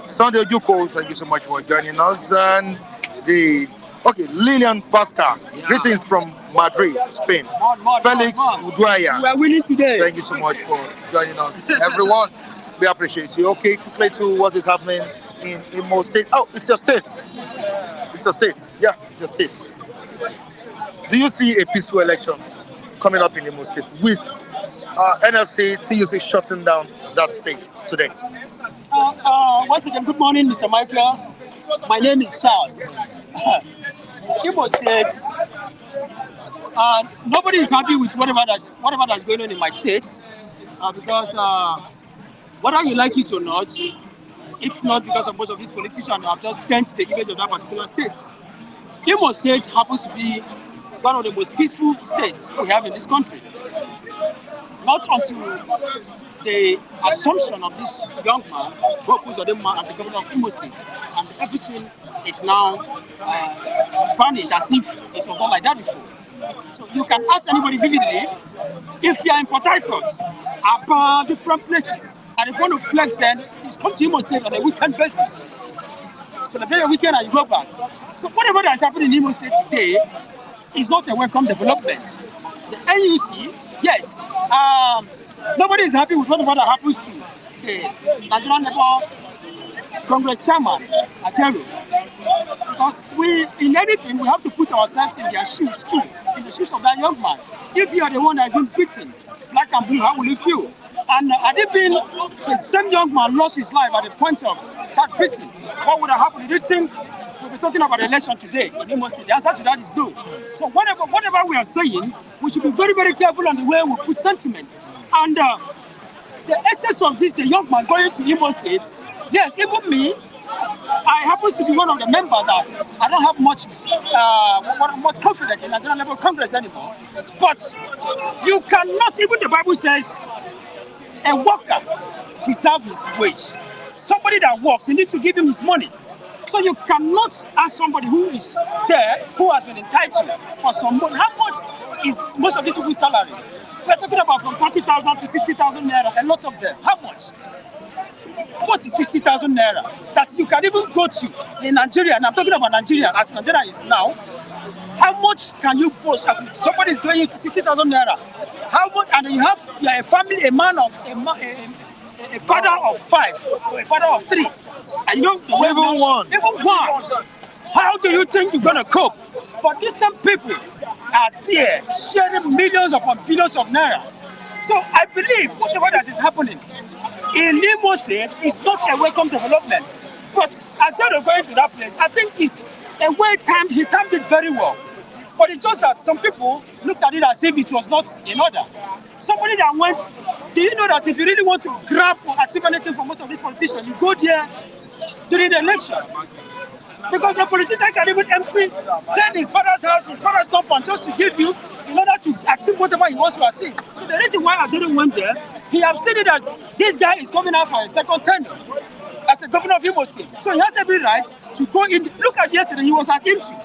Sunday Ojuko, thank you so much for joining us. And Lillian Pascal, greetings from Madrid, Spain. Felix Uduaya, we are winning today. Thank you so much for joining us. Everyone, we appreciate you. Okay, quickly to what is happening in Imo State. Oh, it's your state. It's your state. Yeah, it's your state. Do you see a peaceful election coming up in Imo State with NLC, TUC shutting down that state today? Once again, good morning, Mr. Michael. My name is Charles. Imo State, nobody is happy with whatever that's going on in my state because whether you like it or not, if not because of most of these politicians have just dent the image of that particular state. Imo State happens to be one of the most peaceful states we have in this country. Not until the assumption of this young man, Bokus Odema, as the governor of Imo State, and everything is now vanished as if it's not like that before. So you can ask anybody vividly, if you are in Port Harcourt, about different places, and if you want to flex, then it's come to Imo State on a weekend basis. Celebrate a weekend and you go back. So whatever that is happening in Imo State today is not a welcome development. The NUC, yes, nobody is happy with whatever that happens to the Nigerian Labour Congress chairman, Ajaero. Because in anything, we have to put ourselves in their shoes too, in the shoes of that young man. If you are the one that has been beaten, black and blue, how will you feel? And had it been the same young man lost his life at the point of that beating, what would have happened? Do you think we'll be talking about the election today in Imo State? The answer to that is no. So whatever we are saying, we should be very, very careful on the way we put sentiment. And the essence of this, the young man going to Imo State, yes, even me, I happen to be one of the members that I don't have much confidence in the Nigerian Labour Congress anymore. But you cannot, even the Bible says, a worker deserves his wage. Somebody that works, you need to give him his money. So you cannot ask somebody who is there, who has been entitled for some money. How much is most of these people's salary? We're talking about from 30,000 to 60,000 naira, a lot of them. How much? What is 60,000 naira? That you can even go to in Nigeria, and I'm talking about Nigeria, as Nigeria is now. How much can you post as somebody is going to 60,000 naira? How much? And you are a family, a father of 5, or a father of 3. And you don't even one. How do you think you're gonna cope? But these some people are there sharing millions upon billions of naira. So I believe whatever that is happening in Imo State is not a welcome development. But Ajaero going to that place, I think is a way timed. He timed it very well. But it's just that some people looked at it as if it was not in order. Somebody that went, do you know that if you really want to grab or achieve anything from most of these politicians, you go there during the election? Because the politician can even empty, sell his father's house, his father's compound just to give you in order to achieve whatever he wants to achieve. So the reason why Ajaero went there, he have seen it that this guy is coming out for a second tenure as a governor of Imo State. So he has every right to go in. Look at yesterday, he was at IMSU.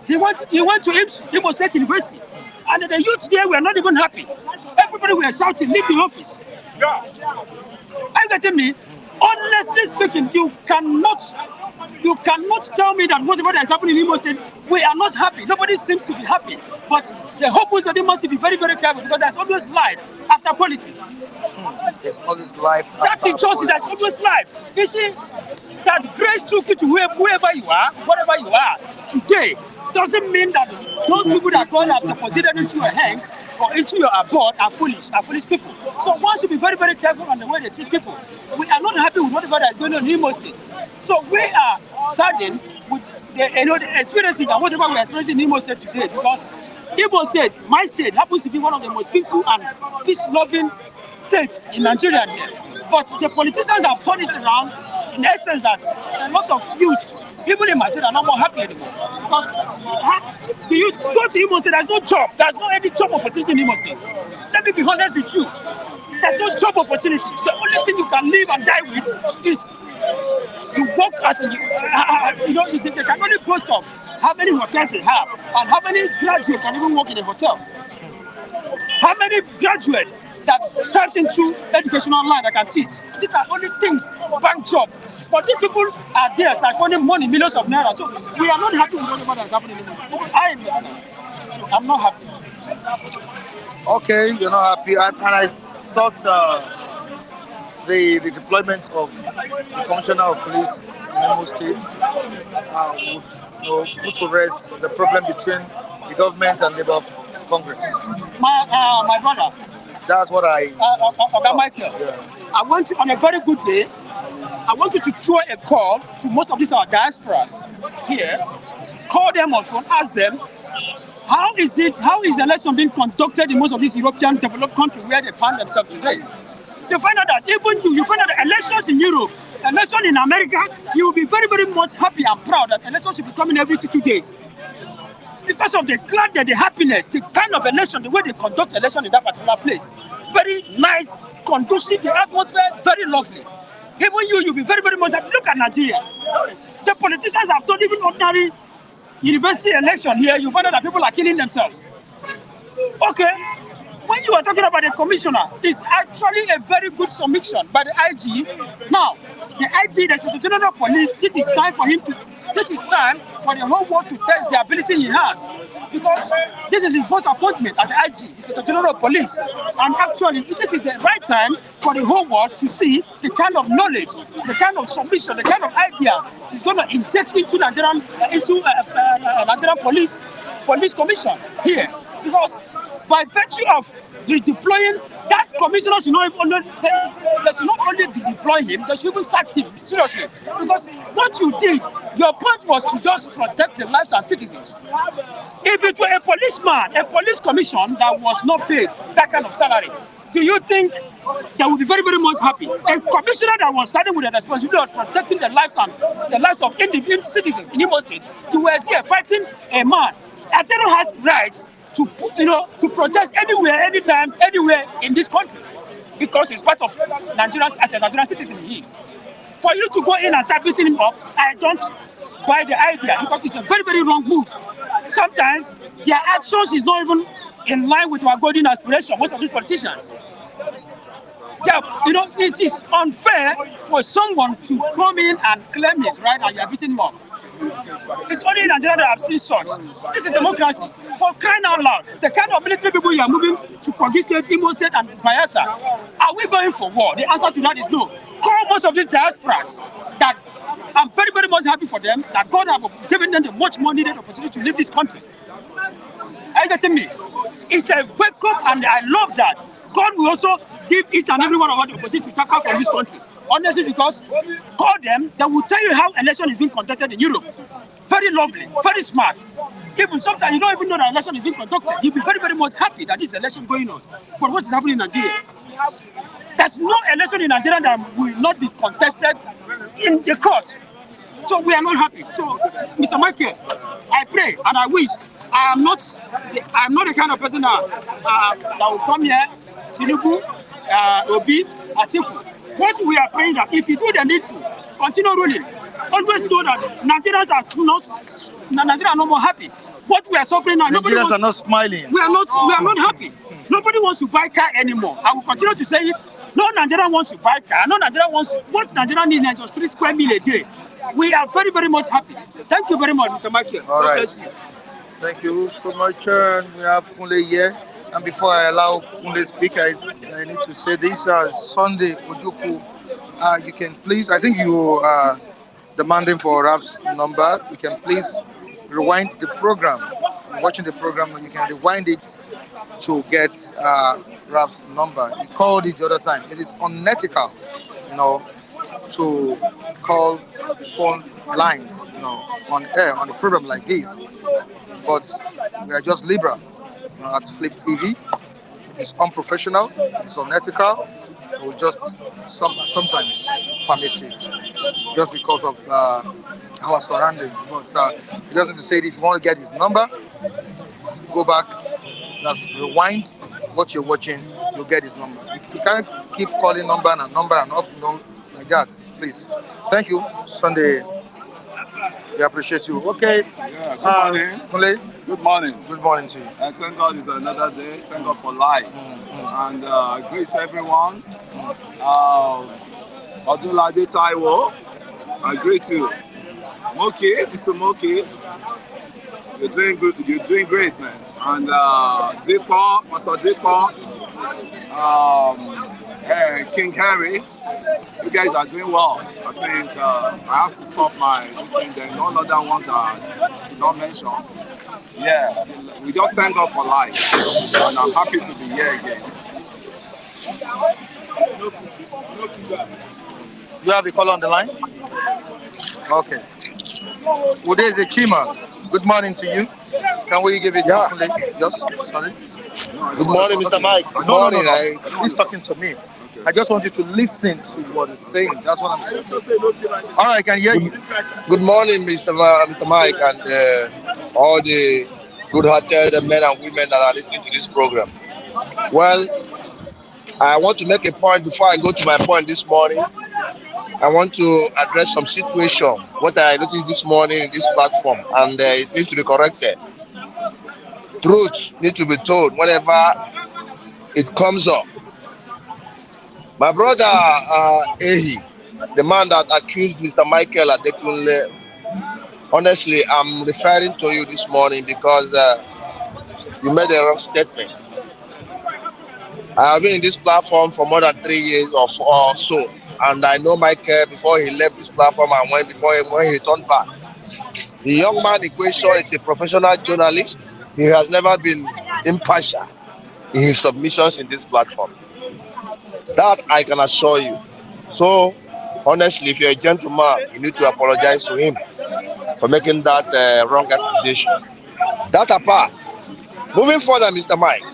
He went to IMSU, Imo State University. And the youth there were not even happy. Everybody were shouting, leave the office. Are you getting me? Honestly speaking, you cannot tell me that whatever that is happening in Imo State, we are not happy. Nobody seems to be happy. But the hope is that they must be very, very careful because there's always life after politics. There's always life. That teaches you there's always life. You see, that grace took you to whoever you are, whatever you are today, doesn't mean that those people that gone up deposited into your hands or into your abode are foolish people. So one should be very, very careful on the way they treat people. We are not happy with whatever that is going on in Imo State. So we are saddened with the experiences and whatever we are experiencing in Imo State today because Imo State, my state, happens to be one of the most peaceful and peace-loving states in Nigeria here. But the politicians have turned it around in essence that a lot of youths, even in my state, are not more happy anymore. Because do you go to Imo State, there's no job. There's no any job opportunity in Imo State. Let me be honest with you. There's no job opportunity. The only thing you can live and die with is you work as a, they can only boast of how many hotels they have and how many graduates can even work in a hotel. How many graduates that taps into educational line that can teach. These are only things, bank job. But these people are there siphoning money, millions of naira. So we are not happy with whatever that's happening in the country. I am listening. So I'm not happy. Okay, you're not happy. And I thought the deployment of the Commissioner of Police in Imo State would put to rest the problem between the government and Labour Congress. My brother. That's what I. Michael. Yeah. I want to, on a very good day, I want you to throw a call to most of these our diasporas here. Call them on phone, ask them, how is the election being conducted in most of these European developed countries where they find themselves today? They find out that even you find out that elections in Europe, elections in America, you will be very, very much happy and proud that elections should be coming every 2 days. Because of the gladness, the happiness, the kind of election, the way they conduct election in that particular place. Very nice, conducive, the atmosphere, very lovely. Even you'll be very, very much happy. Look at Nigeria. The politicians have done even ordinary university election here, you find out that people are killing themselves. Okay, when you are talking about the commissioner, it's actually a very good submission by the IG. Now, the IG, the Inspector General of Police, this is time for the whole world to test the ability he has. Because this is his first appointment as IG, Inspector General of Police. And actually, this is the right time for the whole world to see the kind of knowledge, the kind of submission, the kind of idea he's going to inject into Nigerian Police Commission here. Because by virtue of deploying that commissioner should not only deploy him, they should even sack him seriously. Because what you did, your point was to just protect the lives of citizens. If it were a policeman, a police commission that was not paid that kind of salary, do you think they would be very, very much happy? A commissioner that was starting with the responsibility of protecting the lives of individual citizens in Imo State, to were here fighting a man. Ajaero has rights to protest anywhere, anytime, anywhere in this country, because he's part of Nigerians as a Nigerian citizen he is. For you to go in and start beating him up, I don't buy the idea, because it's a very, very wrong move. Sometimes their actions is not even in line with our golden aspiration, most of these politicians. It is unfair for someone to come in and claim his right and you're beating him up. It's only in Nigeria that I've seen such. This is democracy. For crying out loud, the kind of military people you are moving to Kogi State, Imo State, and Bayelsa, are we going for war? The answer to that is no. Call most of these diasporas that I'm very, very much happy for them, that God has given them the much more needed opportunity to leave this country. Are you getting me? It's a wake up, and I love that. God will also give each and every one of us the opportunity to Japa from this country. Honestly, because call them, they will tell you how election is being conducted in Europe. Very lovely, very smart. Even sometimes you don't even know that election is being conducted. You'll be very, very much happy that this election going on. But what is happening in Nigeria? There's no election in Nigeria that will not be contested in the court. So we are not happy. So, Mr. Michael, I pray and I wish I'm not the kind of person that will come here, Tinubu, Obi, Atiku. What we are praying that if you do the needful, continue ruling. Always know that Nigerians are no more happy. What we are suffering now, Nigerians are not smiling. We are not happy. Nobody wants to buy car anymore. I will continue to say it. No Nigerian wants to buy car. No Nigerian wants what Nigeria needs is just 3 square meal a day. We are very, very much happy. Thank you very much, Mr. Michael. All right. Bless you. Thank you so much. We have Kunle here. And before I allow Kunle to speak, I need to say this. Sunday, Ojuku, you can please, I think you are demanding for Raf's number. You can please rewind the program. Watching the program, you can rewind it to get Raf's number. You called it the other time. It is unethical, to call phone lines, on air on a program like this. But we are just liberal, at Flip TV. It is unprofessional. It is unethical. We'll just sometimes permit it just because of our surroundings. But it doesn't say it. If you want to get his number, go back. That's rewind what you're watching. You'll get his number. You can't keep calling number and off like that. Please. Thank you, Sunday. We appreciate you. Okay. Yeah, good morning. Kunle? Good morning. Good morning to you. And thank God it's another day. Thank God for life. And I greet everyone. Odunlade Taiwo, I greet you. Moki, Mr. Moki, you're doing good. You're doing great, man. And Dipo, Pastor Dipo, and King Harry, you guys are doing well. I think I have to stop my listening. There are no other ones that I did not mention. Yeah, we just thank God for life, and I'm happy to be here again. You have a call on the line? Okay. Ude is a Chima. Good morning to you. Can we give it to Kunle? Just, sorry. Good morning, Mr. Mike. Good morning. He's talking to me. I just want you to listen to what he's saying. That's what I'm saying. All right, I can hear you. Good morning, Mr. Mike, and all the good-hearted men and women that are listening to this program. Well, I want to make a point before I go to my point this morning. I want to address some situation, what I noticed this morning in this platform, and it needs to be corrected. Truth needs to be told whenever it comes up. My brother Ehi, the man that accused Mr. Michael Adekunle, honestly, I'm referring to you this morning because you made a wrong statement. I have been in this platform for more than 3 years or so, and I know Michael before he left this platform and when he returned back. The young man in question is a professional journalist. He has never been impartial in his submissions in this platform. That I can assure you. So, honestly, if you're a gentleman, you need to apologize to him for making that wrong accusation. That apart, moving further, Mr. Mike,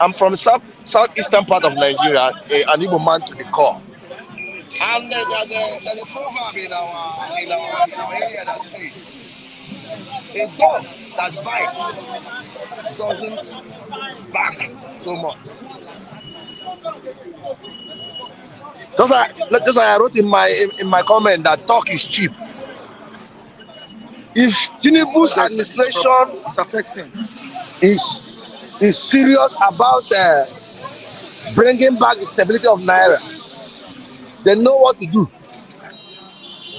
I'm from southeastern part of Nigeria, an Igbo man to the core. And there's a proverb in our area that says, a dog that bites doesn't bark so much. Just like I wrote in my comment that talk is cheap. If Tinubu's administration It's affecting. is serious about bringing back the stability of Naira, they know what to do.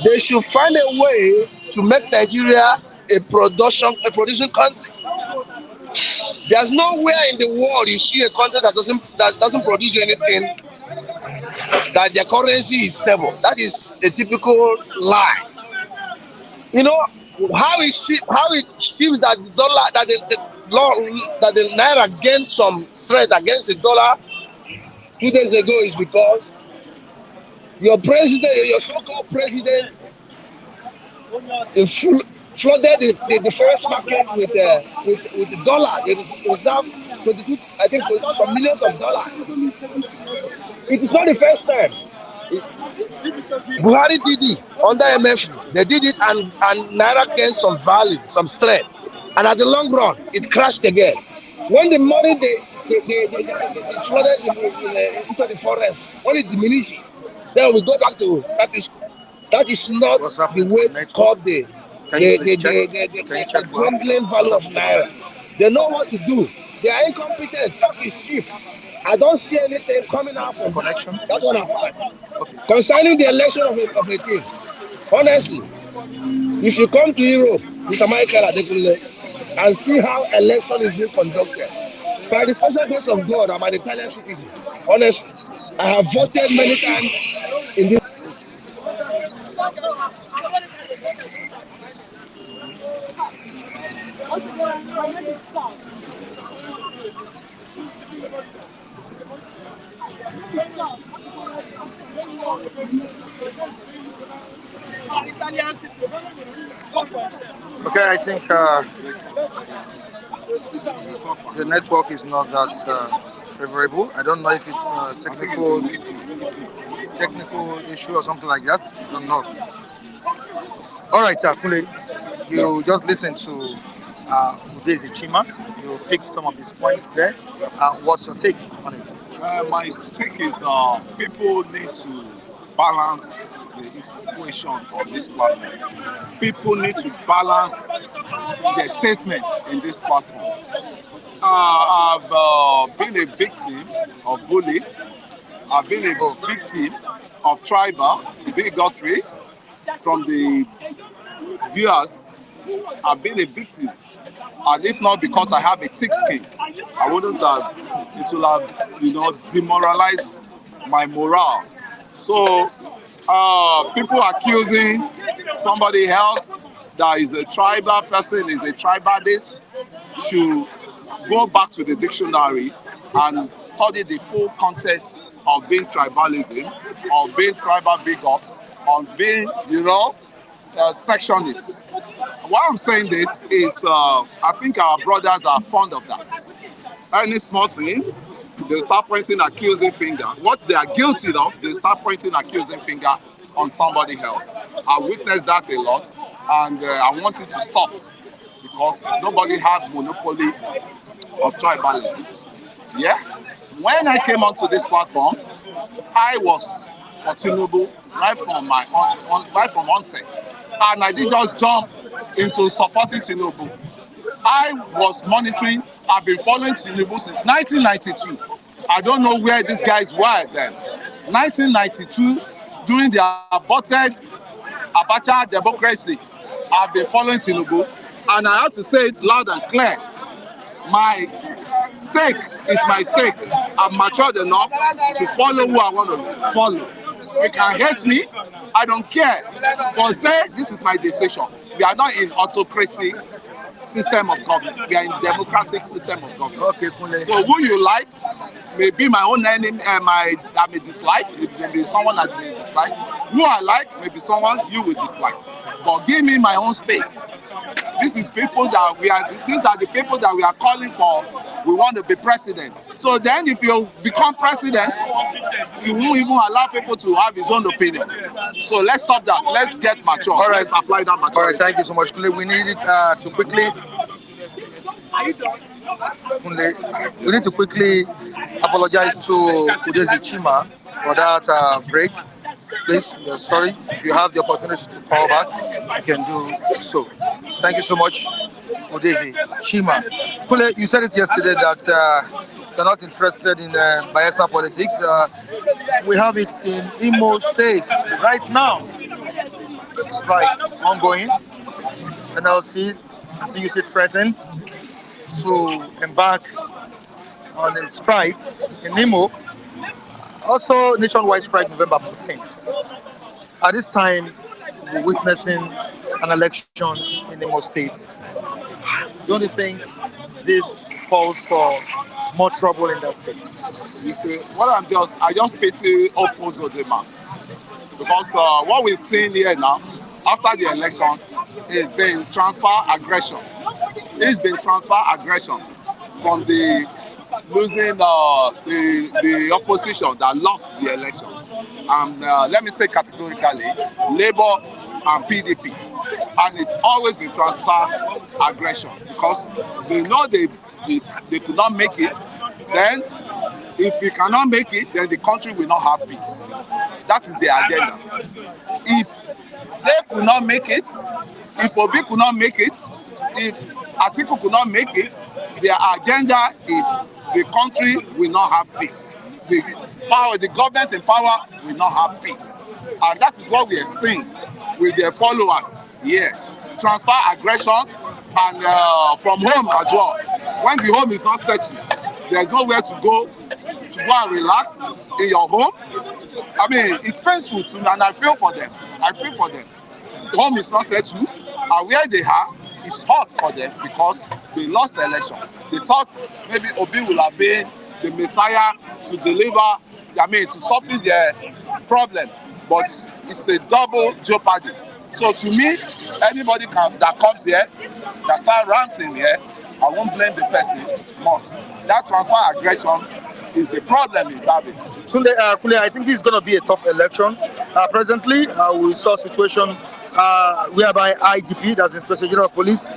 They should find a way to make Nigeria a producing country. There's nowhere in the world you see a country that doesn't produce anything, that their currency is stable. That is a typical lie. How it seems that the dollar, that the Naira gained some strength against the dollar 2 days ago is because Your president, your so-called president, flooded the forex market with the dollar. They reserve 22, I think, some millions of dollars. It is not the first time. Buhari did it under MFU. They did it, and Naira gained some value, some strength. And at the long run, it crashed again. When the money they flooded into the forest, when it diminishes, then we go back to status quo. That is not What's the happening to way the to network? curb the Can you please check? Can you check well? dwindling What's value of happening to the Naira. network? They know what to do. They are incompetent. Talk is cheap. I don't see anything coming out from that. Connection, That please. one apart. Okay. Concerning the election of a thing, honestly, if you come to Europe, Mr. Michael Adekunle, and see how election is being conducted, by the special grace of God, I'm an Italian citizen. Honestly, I have voted many times in this. Okay, I think the network is not that favorable. I don't know if it's technical issue or something like that. I don't know. All right, Kule, you just listened to Udeze Chima. You picked some of his points there. What's your take on it? My take is people need to balance the equation on this platform. People need to balance their statements in this platform. I've been a victim of bullying. I've been a victim of tribal bigotries from the viewers. I've been a victim, and if not because I have a thick skin, I wouldn't have. It will have, demoralized my morale. So people accusing somebody else that is a tribal person, is a tribalist, should go back to the dictionary and study the full context of being tribalism, of being tribal bigots, of being, sectionists. Why I'm saying this is I think our brothers are fond of that. Any small thing, they start pointing accusing finger. What they are guilty of, they start pointing accusing finger on somebody else. I witnessed that a lot, and I want it to stop because nobody had monopoly of tribalism. Yeah? When I came onto this platform, I was for Tinubu right from onset, and I did just jump into supporting Tinubu. I was monitoring. I've been following Tinubu since 1992. I don't know where these guys were then. 1992, during the aborted Abacha democracy, I've been following Tinubu, and I have to say it loud and clear. My stake is my stake. I'm matured enough to follow who I want to follow. You can hate me, I don't care. For say this is my decision. We are not in autocracy system of government. We are in democratic system of government. Okay, Kule. So who you like may be my own enemy, I may dislike. It may be someone that may dislike. Who I like may be someone you will dislike. But give me my own space. These are the people that we are calling for. We want to be president. So then if you become president, you won't even allow people to have his own opinion. So let's stop that. Let's get mature. All right. Let's apply that maturity. All right, thank you so much, Kule. We need to quickly. We need to quickly apologize to Udeze Chima for that break. Please, we are sorry. If you have the opportunity to call back, you can do so. Thank you so much, Udeze Chima. Kule, you said it yesterday that you're not interested in Bayelsa politics. We have it in Imo State right now. Strike ongoing. NLC, until you see threatened to embark on a strike in Imo. Also, nationwide strike November 14. At this time, we're witnessing an election in Imo State. Don't you think this calls for more trouble in that state? You see, I just pity Oppo Zodema. because what we're seeing here now, after the election, is been transfer aggression. It's been transfer aggression from the losing the opposition that lost the election. And let me say categorically, Labour and PDP. And it's always been transfer aggression because they know they could not make it. Then if we cannot make it, then the country will not have peace. That is the agenda. If they could not make it, if Obi could not make it, if Atiku could not make it, their agenda is the country will not have peace. The government in power will not have peace. And that is what we are seeing with their followers here. Transfer aggression and from home as well. When the home is not settled, there's nowhere to go and relax in your home. I mean, it's painful to me, and I feel for them. The home is not settled, and where they are, it's hot for them because they lost the election. They thought maybe Obi will have been the Messiah to deliver, to soften their problem, but it's a double jeopardy. So to me, anybody that comes here, that start ranting here, I won't blame the person much. That transfer aggression is the problem he's having. Tunde, Kule, I think this is going to be a tough election. Presently, we saw a situation whereby IGP, that's Inspector General of Police,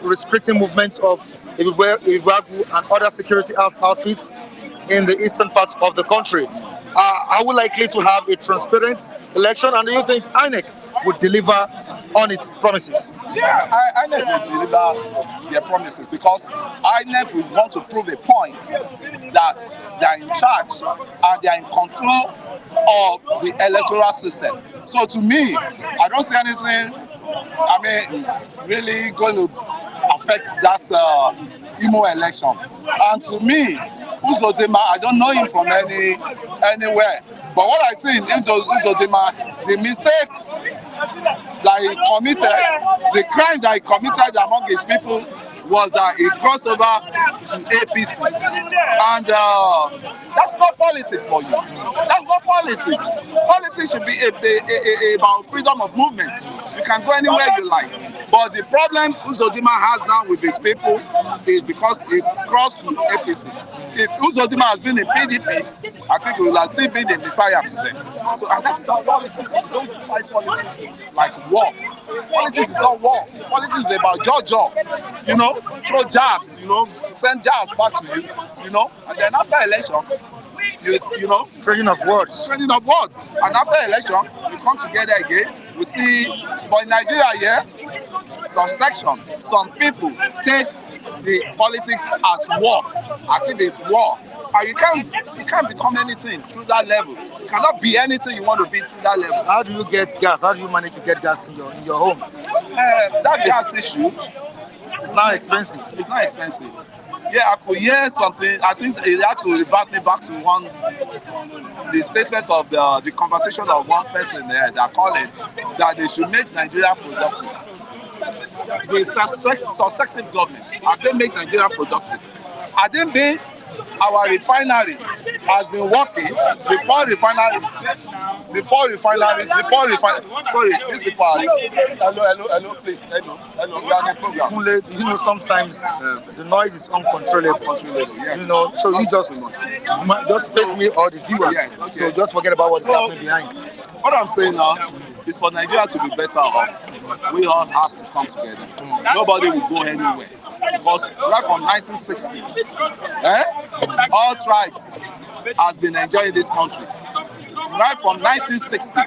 restricting movement of Ibibagu and other security outfits in the eastern part of the country. Are we likely to have a transparent election? And do you think INEC would deliver on its promises? Yeah, INEC will deliver their promises because INEC will want to prove a point that they are in charge and they are in control of the electoral system. So to me, I don't see anything, really going to affect that Imo election. And to me, Uzodinma, I don't know him from anywhere. But what I see in Uzodinma, the mistake that he committed, the crime that he committed among his people was that he crossed over to APC. And that's not politics for you. That's not politics. Politics should be about freedom of movement. You can go anywhere you like. But the problem Uzodinma has now with his people is because he's crossed to APC. If Uzodinma has been in PDP, I think he will have still been the Messiah to them. So, and that's not politics. You don't fight politics like war. Politics is not war. Politics is about job. Throw jabs, send jabs back to you, and then after election, trading of words. And after election, we come together again. We see, but in Nigeria here, some people take the politics as war, as if it's war. And you can't become anything through that level. You cannot be anything you want to be through that level. How do you get gas? How do you manage to get gas in your home? That gas issue, it's not expensive. It's not expensive. Yeah, I could hear something. I think it had to revert me back to the statement of the conversation of one person there that called it that they should make Nigeria productive. The successive government, have they made Nigeria productive? Have they made our refinery has been working before refineries. Sorry, these people are. Hello, please. Hello. We are on a program. Sometimes the noise is uncontrollable. Yeah. So you just face me or the viewers. Yes, okay. So just forget about what's happening behind. What I'm saying now is for Nigeria to be better off, we all have to come together. Nobody will go anywhere. Because right from 1960, all tribes has been enjoying this country. Right from 1960,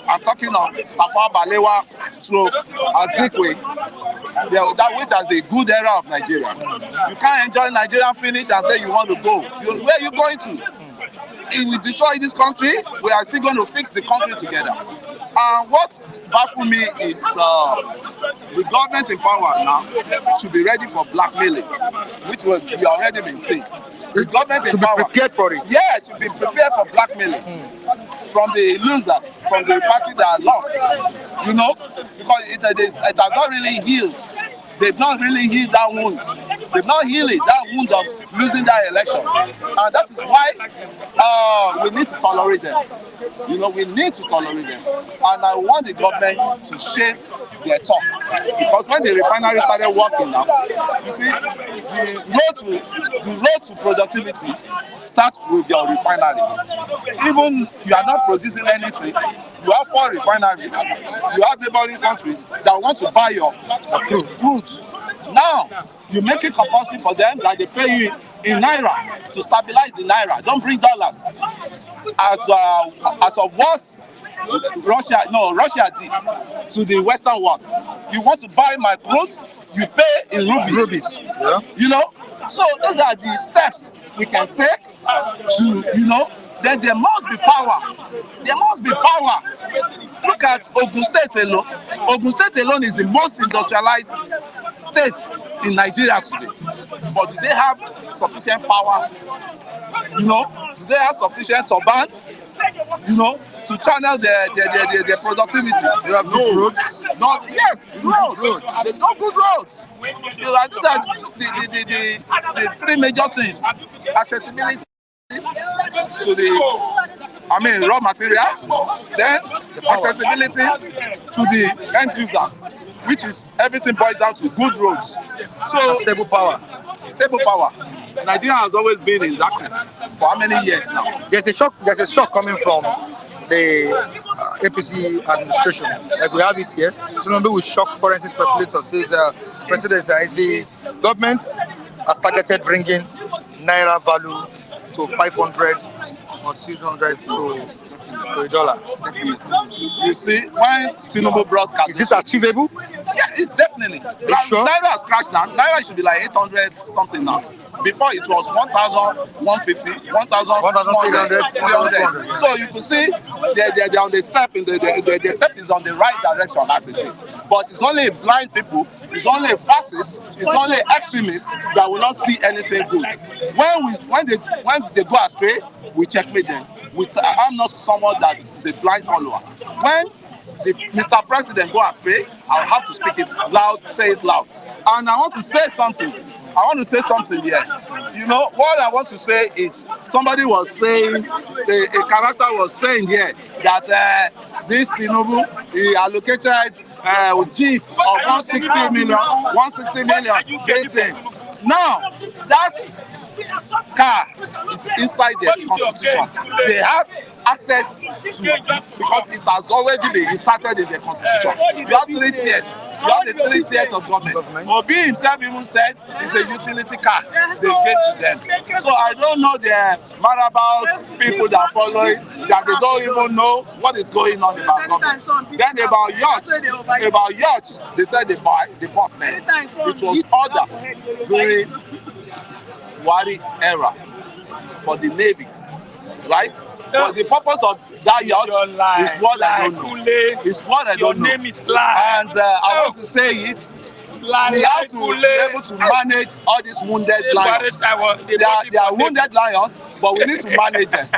I'm talking of Tafawa Balewa to Azikwe, that which has the good era of Nigerians. You can't enjoy Nigerian finish and say you want to go. Where are you going to? If we destroy this country, we are still going to fix the country together. And what baffles me is the government in power now should be ready for blackmailing, which we already been seeing. The government in power should be prepared for it. Yes, should be prepared for blackmailing from the losers, from the party that lost. Because it has not really healed. They've not really healed that wound. They've not healed that wound of losing that election. And that is why we need to tolerate them. You know, we need to tolerate them. And I want the government to shape their talk. Because when the refinery started working now, you see, the road to productivity starts with your refinery. Even you are not producing anything, you have 4 refineries, you have neighboring countries that want to buy your crude. Now, you make it compulsory for them that they pay you in naira to stabilize the naira. Don't bring dollars. As of what Russia did to the Western world. You want to buy my crude, you pay in rupees. Yeah. You know, so those are the steps we can take to, you know, then there must be power. There must be power. Look at Ogun State alone. Ogun State alone is the most industrialized state in Nigeria today. But do they have sufficient power? You know, do they have sufficient urban? You know, to channel their productivity. You have good roads? Yes, roads. There's no good roads. These are the 3 major things. Accessibility to the raw material, then accessibility to the end users, which is everything boils down to good roads. So Stable power. Stable power. Nigeria has always been in darkness for how many years now? There's a shock coming from the APC administration. Like we have it here. Tinubu will shock foreign speculators. Says Presidency, the government has targeted bringing naira value to 500 or 600 to a dollar. You see, when Tinubu broadcast, Is this achievable? yeah, it's definitely. Sure? Naira has crashed now. Naira should be like 800 something now. Before it was 1,150, 1,300. 300. So you could see they're on the step the step is on the right direction as it is. But it's only blind people, it's only fascists, it's only extremists that will not see anything good. When they go astray, we checkmate them. I'm not someone that is a blind follower. When Mr. President go astray, I'll have to speak it loud, say it loud. And I want to say something. Here. You know, what I want to say is somebody was saying, a character was saying here that this Tinubu, he allocated a jeep of 160 million this thing. Now, that car is inside the constitution. They have access to, because it has already been inserted in the constitution. You have 3 tiers. You have the 3 tiers of government. Obi himself even said it's a utility car. They get to them. So I don't know the marabout people that follow it, that they don't even know what is going on about government. Then about yachts, they said they bought men. It was ordered during Wari era for the navies, right? But the purpose of that yacht is what I don't know. It's what I don't know. And I want to say it. We have to be able to manage all these wounded lions. They are wounded lions, but we need to manage them.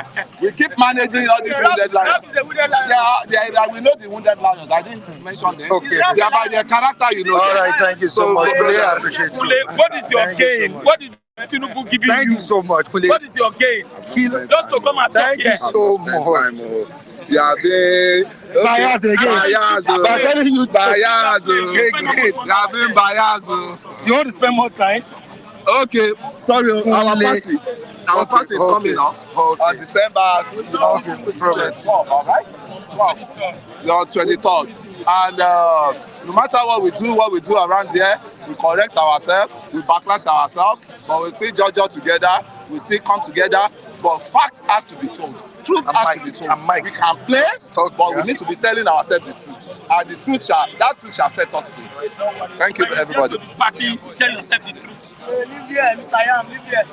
We keep managing all these wounded lions. We know the wounded lions. I didn't mention them. Okay. They are by their character, you know. All right, thank you so much. I appreciate you. What is your gain? What is Tinubu giving Thank you so much. What is your gain? Just to come and talk Thank here. you so much. Yeah, they Bias again. Bias. You have been biased. You want to spend more time? Okay, sorry, our party is coming up on December 12, all right? 23rd. And no matter what we do around here, we correct ourselves, we backlash ourselves, but we still judge together, we still come together, but facts has to be told. Truth has to be told. We can play, but we need to be telling ourselves the truth. And the truth shall set us free. Thank you, everybody. Party, tell yourself the truth. Live here, Mr. Yam, live here.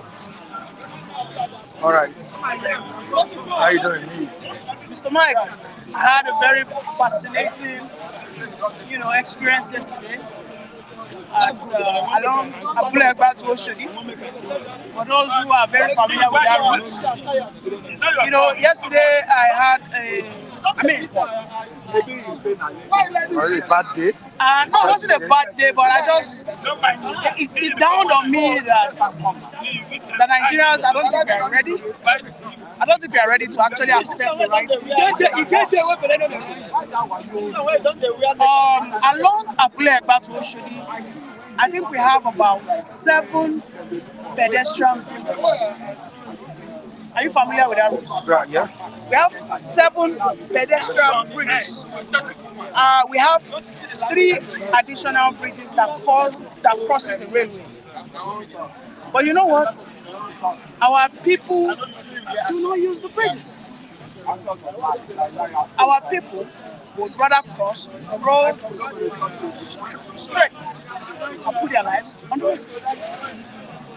All right. How you doing? Mr. Mike, I had a very fascinating, experience yesterday at along Abulegba to Oshodi. For those who are very familiar with that route, yesterday I had a I mean, Was it a bad day? no, it wasn't a bad day, but it dawned on me that the Nigerians, I don't think we are ready. I don't think we are ready to actually accept the right. Along Abule Egba to Oshodi, I think we have about 7 pedestrian bridges. Are you familiar with that route? Right, yeah. We have 7 pedestrian bridges. We have 3 additional bridges that crosses the railway. But you know what? Our people do not use the bridges. Our people would rather cross the road straight and put their lives on risk.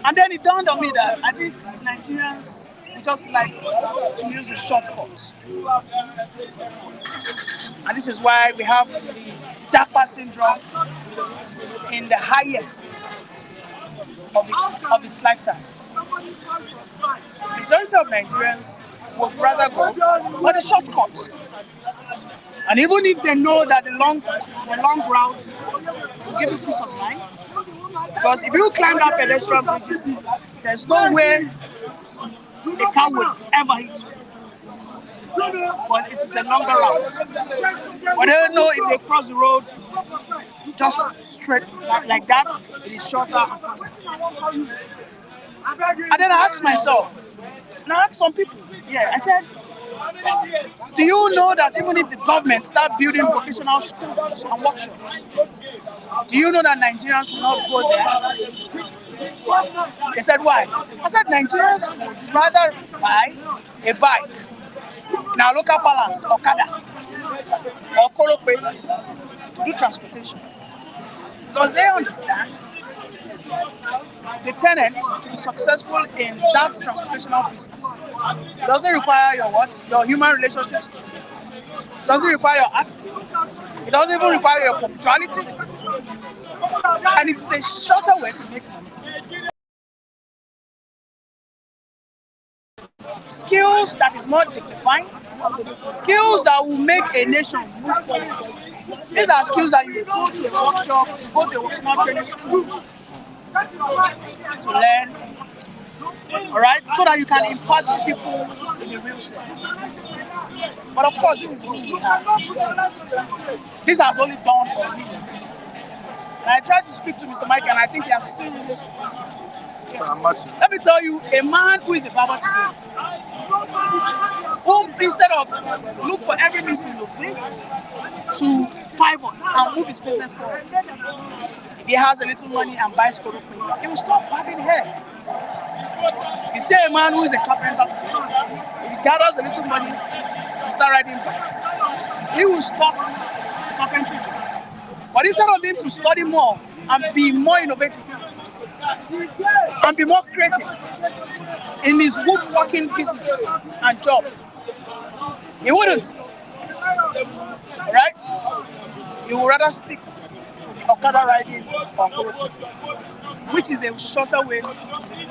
And then it dawned on me that I think Nigerians just like to use the shortcuts. And this is why we have the Japa syndrome in the highest of its lifetime. The majority of Nigerians would rather go on the shortcuts. And even if they know that the long routes will give you peace of mind, because if you climb that pedestrian bridges, there's no way a car will ever hit you. But it's a longer route. But they don't know if they cross the road just straight like that, it is shorter and faster. And then I asked myself, and I asked some people, I said, do you know that even if the government start building vocational schools and workshops, do you know that Nigerians will not go there? They said, why? I said, Nigerians would rather buy a bike in our local balance, Okada, or Korope, to do transportation. Because they understand the tenants to be successful in that transportational business. It doesn't require your human relationships. It doesn't require your attitude. It doesn't even require your punctuality. And it's a shorter way to make money. Skills that is more dignified, skills that will make a nation move forward. These are skills that you go to a workshop, you go to a small training schools to learn, all right, so that you can impart to people in the real sense. But of course, this is what we have. This has only dawned on me. And I tried to speak to Mr. Mike, and I think he has seen this. Yes. Let me tell you, a man who is a barber today, whom instead of look for every means to innovate, to pivot and move his business forward, if he has a little money and buys Korope, he will stop barbing hair. You see a man who is a carpenter today, if he gathers a little money and start riding bikes, he will stop the carpentry job. But instead of him to study more and be more innovative and be more creative in his woodworking business and job, he wouldn't. Right? He would rather stick to the Okada riding or Korope, which is a shorter way to live.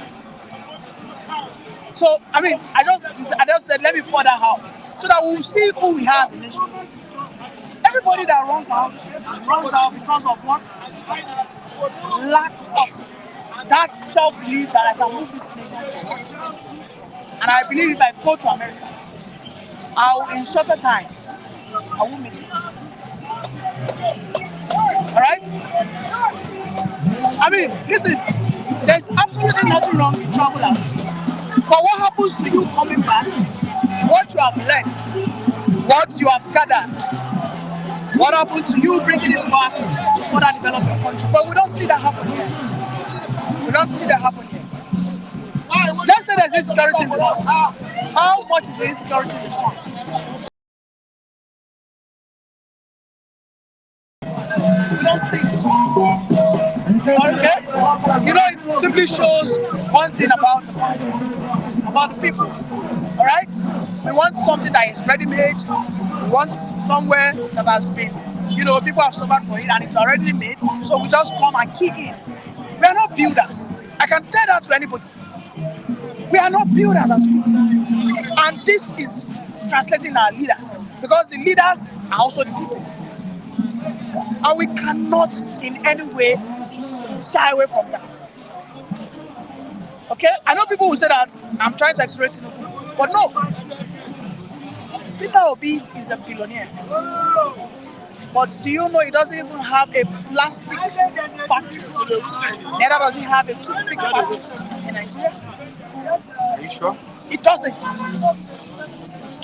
So, I mean, I just said, let me pour that out so that we'll see who we have as a nation. Everybody that runs out because of what? Lack of that self-belief that I can move this nation forward. And I believe if I go to America, in shorter time, I will make it. Alright? I mean, listen, there's absolutely nothing wrong with travel out. But what happens to you coming back? What you have learned, what you have gathered, what happened to you bringing it back to further develop your country? But we don't see that happen here. We don't see that happen here. Let's say there's insecurity in the north. How much is the insecurity in the south? We don't see it. Okay? You know, it simply shows one thing about the people. Alright? We want something that is ready-made. We want somewhere that has been, people have suffered for it and it's already made. So we just come and key in. We are not builders. I can tell that to anybody. We are not builders as people. And this is translating our leaders, because the leaders are also the people, and we cannot in any way shy away from that. Okay, I know people will say that I'm trying to accelerate Tinubu, but no. Peter Obi is a billionaire, but do you know he doesn't even have a plastic factory? Neither does he have a toothpick factory in Nigeria. Are you sure? It doesn't. It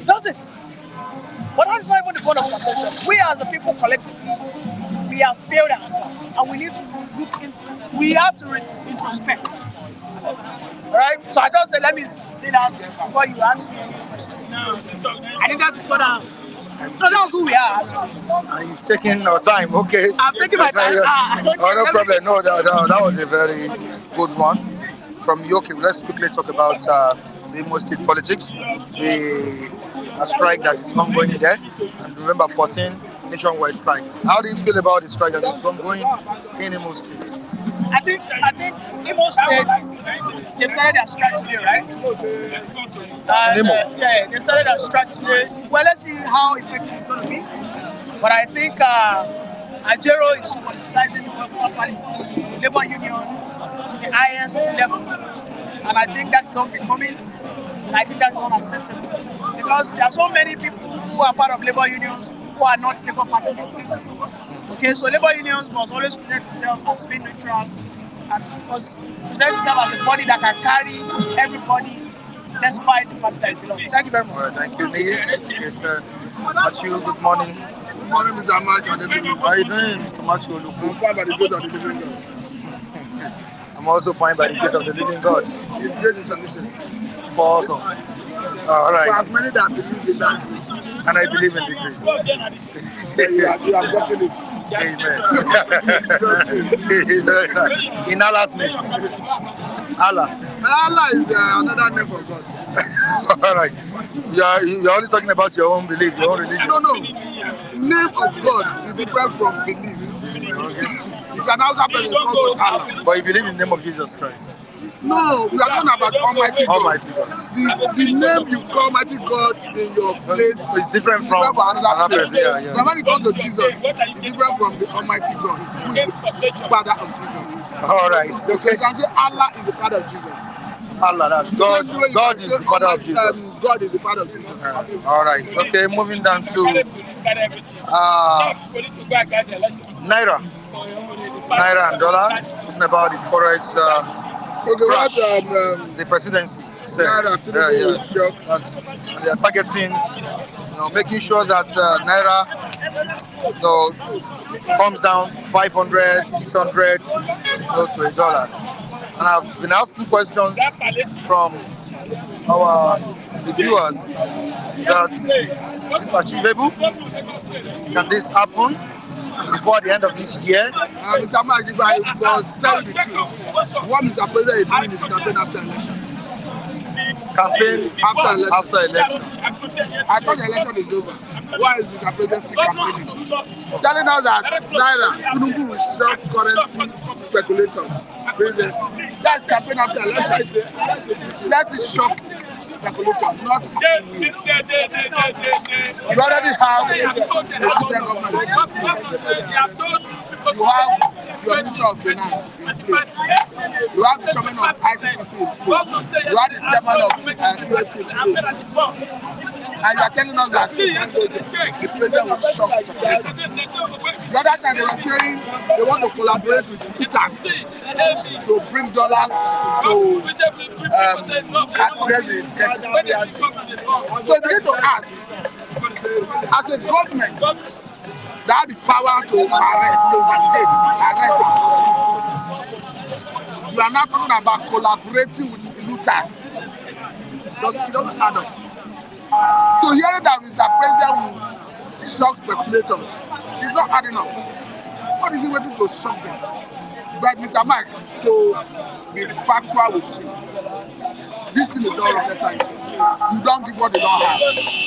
doesn't. But that's not even the point of contention. We as a people collectively, we have failed ourselves, and we need to look into. We have to introspect. Alright? So I just said, let me say that before you ask me any question. I think that's the put out. So that's who we are. And you've taken our time, okay? I'm taking my time. Oh, no problem. No, that was a very good one. From you, okay, let's quickly talk about the Imo State politics. The strike that is ongoing there. And remember, 14 nationwide strike. How do you feel about the strike that is ongoing in Imo State? I think Imo State, they've started their strike today, right? Yeah, they've started their strike today. Well, let's see how effective it's going to be. But I think Ajaero is politicizing the labor union to the highest level. And I think that's unbecoming. And I think that's unacceptable. Because there are so many people who are part of labor unions who are not Labour Party members. Okay, so labor unions must always present itself as being neutral and must present itself as a body that can carry everybody despite the party that is in office. Thank you very much. All right, thank you, Lee. Matthew, good morning. Good morning, Mr. Matthew. How are you doing, Mr. Matthew? I'm fine by the grace of the living God. I'm also fine by the grace of the living God. His grace is sufficient. For awesome. All right. For as many that believe in that grace. And I believe in the grace. You have gotten it. Amen. In Allah's name. Allah. Allah is another name for God. All right. You're only talking about your own belief, your own religion. No. Name of God is different from belief. Okay. If you're an outside person, you call God Allah. But you believe in the name of Jesus Christ. No, we are talking about Almighty God. Almighty God. The name you call Almighty God in your place is different from another person. Yeah. But when it comes to Jesus, it's different from the Almighty God, who is the Father of Jesus. All right. So Okay. you can say Allah is the Father of Jesus. Allah, that's God. God is the Father of Jesus. God is the Father of Jesus. All right. Okay. Moving down to Naira and dollar. Talking about the Forex. Okay, the presidency said, Naira, and they are targeting, making sure that Naira, comes down 500, 600 to $1. And I've been asking questions from our viewers that is it achievable? Can this happen before the end of this year? Mr. Mike, I must tell you the truth. What Mr. President is doing is campaign after election. Campaign after election. I thought the election is over. Why is Mr. President still campaigning? Telling us that Naira, Tinubu will shock currency speculators. Presidency. That's campaign after election. Let it shock speculators, not we. You already have a citizen government in place. You have your Minister of Finance in place. You have the chairman of ICPC in place. You have the chairman of EFC in place. And you are telling us that the president will shock speculators. The other time they were saying they want to collaborate with looters to bring dollars to address the scarcity. So we need to ask, as a government that have the power to arrest, to investigate, arrest and prosecute, you are now talking about collaborating with looters. It doesn't add up. So hearing that Mr. President will shock speculators is not adding up. What is he waiting to shock them? But Mr. Mike, to be factual with you, this thing is not rocket science. You don't give what you don't have.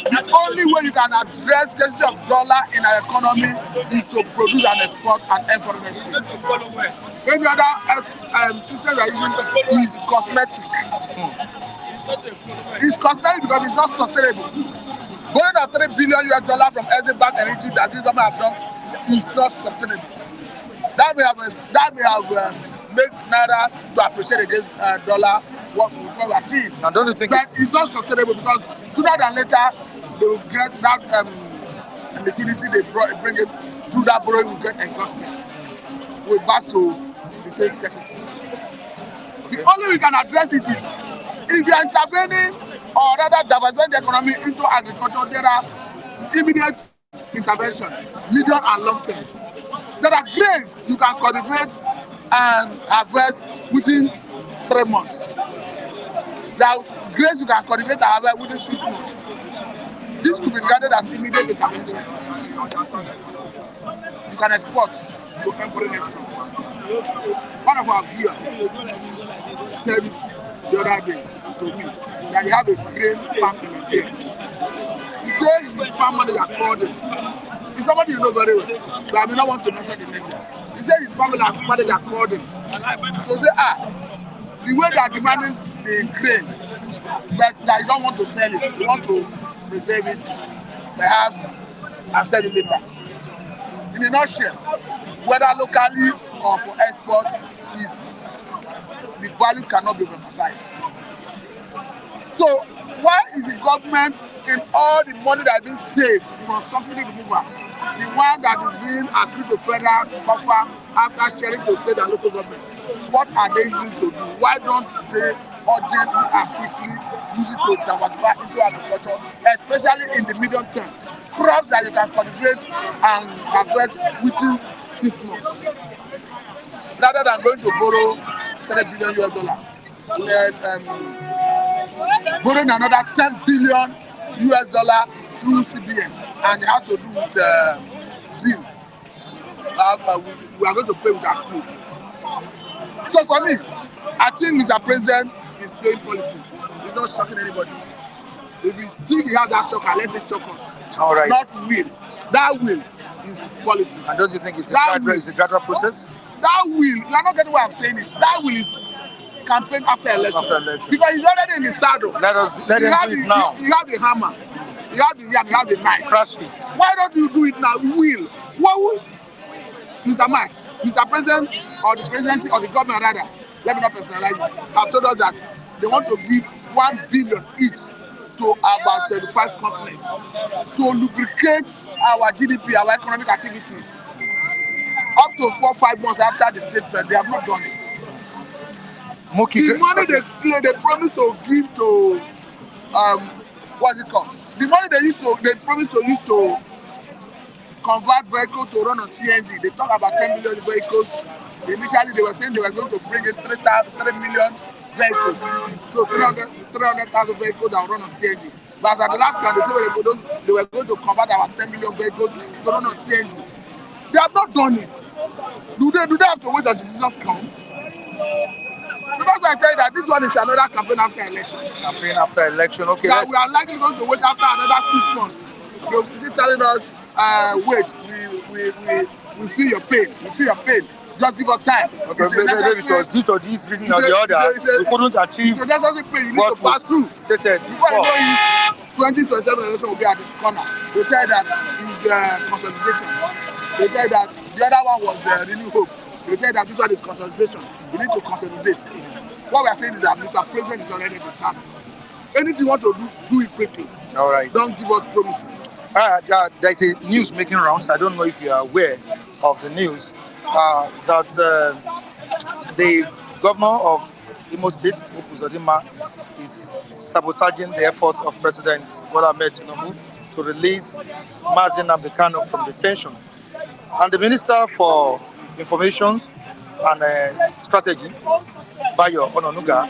The only way you can address scarcity of dollar in our economy is to produce and export and earn foreign exchange. Every other system we are using is cosmetic. It's cosmetic because it's not sustainable. Borrowing of $3 billion from Exim Bank and Egypt that this government have done is not sustainable. That may have made Naira to appreciate against dollar what we are seeing. Now, don't you think but it's not sustainable because sooner than later they will get that liquidity they bring it through that borrowing will get exhausted. We're back to the same scarcity. The only way we can address it is if we are intervening or rather diversifying the economy into agriculture. There are immediate intervention, medium and long term. There are grains you can cultivate and harvest within 3 months. There are grains you can cultivate and harvest within 6 months. This could be regarded as immediate intervention. You can export to every nation. One of our viewers said it the other day to me that he have a grain farm in Nigeria. He said his farm manager called him. He's somebody you know very well, but I may not want to mention the name there. He said his family manager called him to say, the way they are demanding the grain, but that you don't want to sell it, you want to preserve it, perhaps, and sell it later. In a nutshell, whether locally or for export, is the value cannot be emphasized. So why is the government in all the money that has been saved from subsidy removal, the one that is being accrued to federal coffers after sharing to state and local government, what are they using to do? Why don't they urgently and quickly use it to diversify into agriculture, especially in the medium term? Crops that you can cultivate and harvest within 6 months, rather than going to borrow $3 billion, borrowing another $10 billion through CBN, and it has to do with deal. We are going to play with our clothes. So for me, I think Mr. President is playing politics. He's not shocking anybody. If we still have that shocker, let it shock us. All right. Not will. That will is politics. And don't you think it's a gradual process? That will, you are not getting what I'm saying. That will is campaign after election. Because he's already in the saddle. Let him do it now. You have the hammer, you have the yam, you have the knife. Crash it. Why don't you do it now? Will. What will Mr. Mike, Mr. President, or the presidency, or the government rather, let me not personalize it, have told us that they want to give $1 billion each to about 75 companies to lubricate our GDP, our economic activities. Up to 4-5 months after the statement, they have not done it. The money they promised to give to what's it called? The money they promised to use to convert vehicles to run on CNG. They talk about 10 million vehicles. Initially, they were saying they were going to bring in 3 million vehicles. So 300,000 vehicles that will run on CNG. But as at the last count, they said they were going to convert about 10 million vehicles to run on CNG. They have not done it. Do they have to wait until Jesus come? So that's why I tell you that this one is another campaign after election. Campaign after election, okay. That we are likely going to wait after another 6 months. You're telling us, wait, we feel your pain. We feel your pain. Just give us time. Okay, maybe because due to this reason or the other, we couldn't achieve so necessary pain. You need to pass through. Stated. Before you know it, 2027 election will be at the corner. They tell you that it's consolidation. They tell you that the other one was Renew Hope. They tell you that this one is consolidation. You need to consolidate. What we are saying is that Mr. President is already in the saddle. Anything you want to do it quickly. All right. Don't give us promises. There's a news making rounds. I don't know if you are aware of the news that the governor of Imo State, Uzodinma, is sabotaging the efforts of President Bola Ahmed Tinubu to release Mazi Nnamdi Kanu from detention. And the Minister for Information and Strategy, Bayo Ononuga,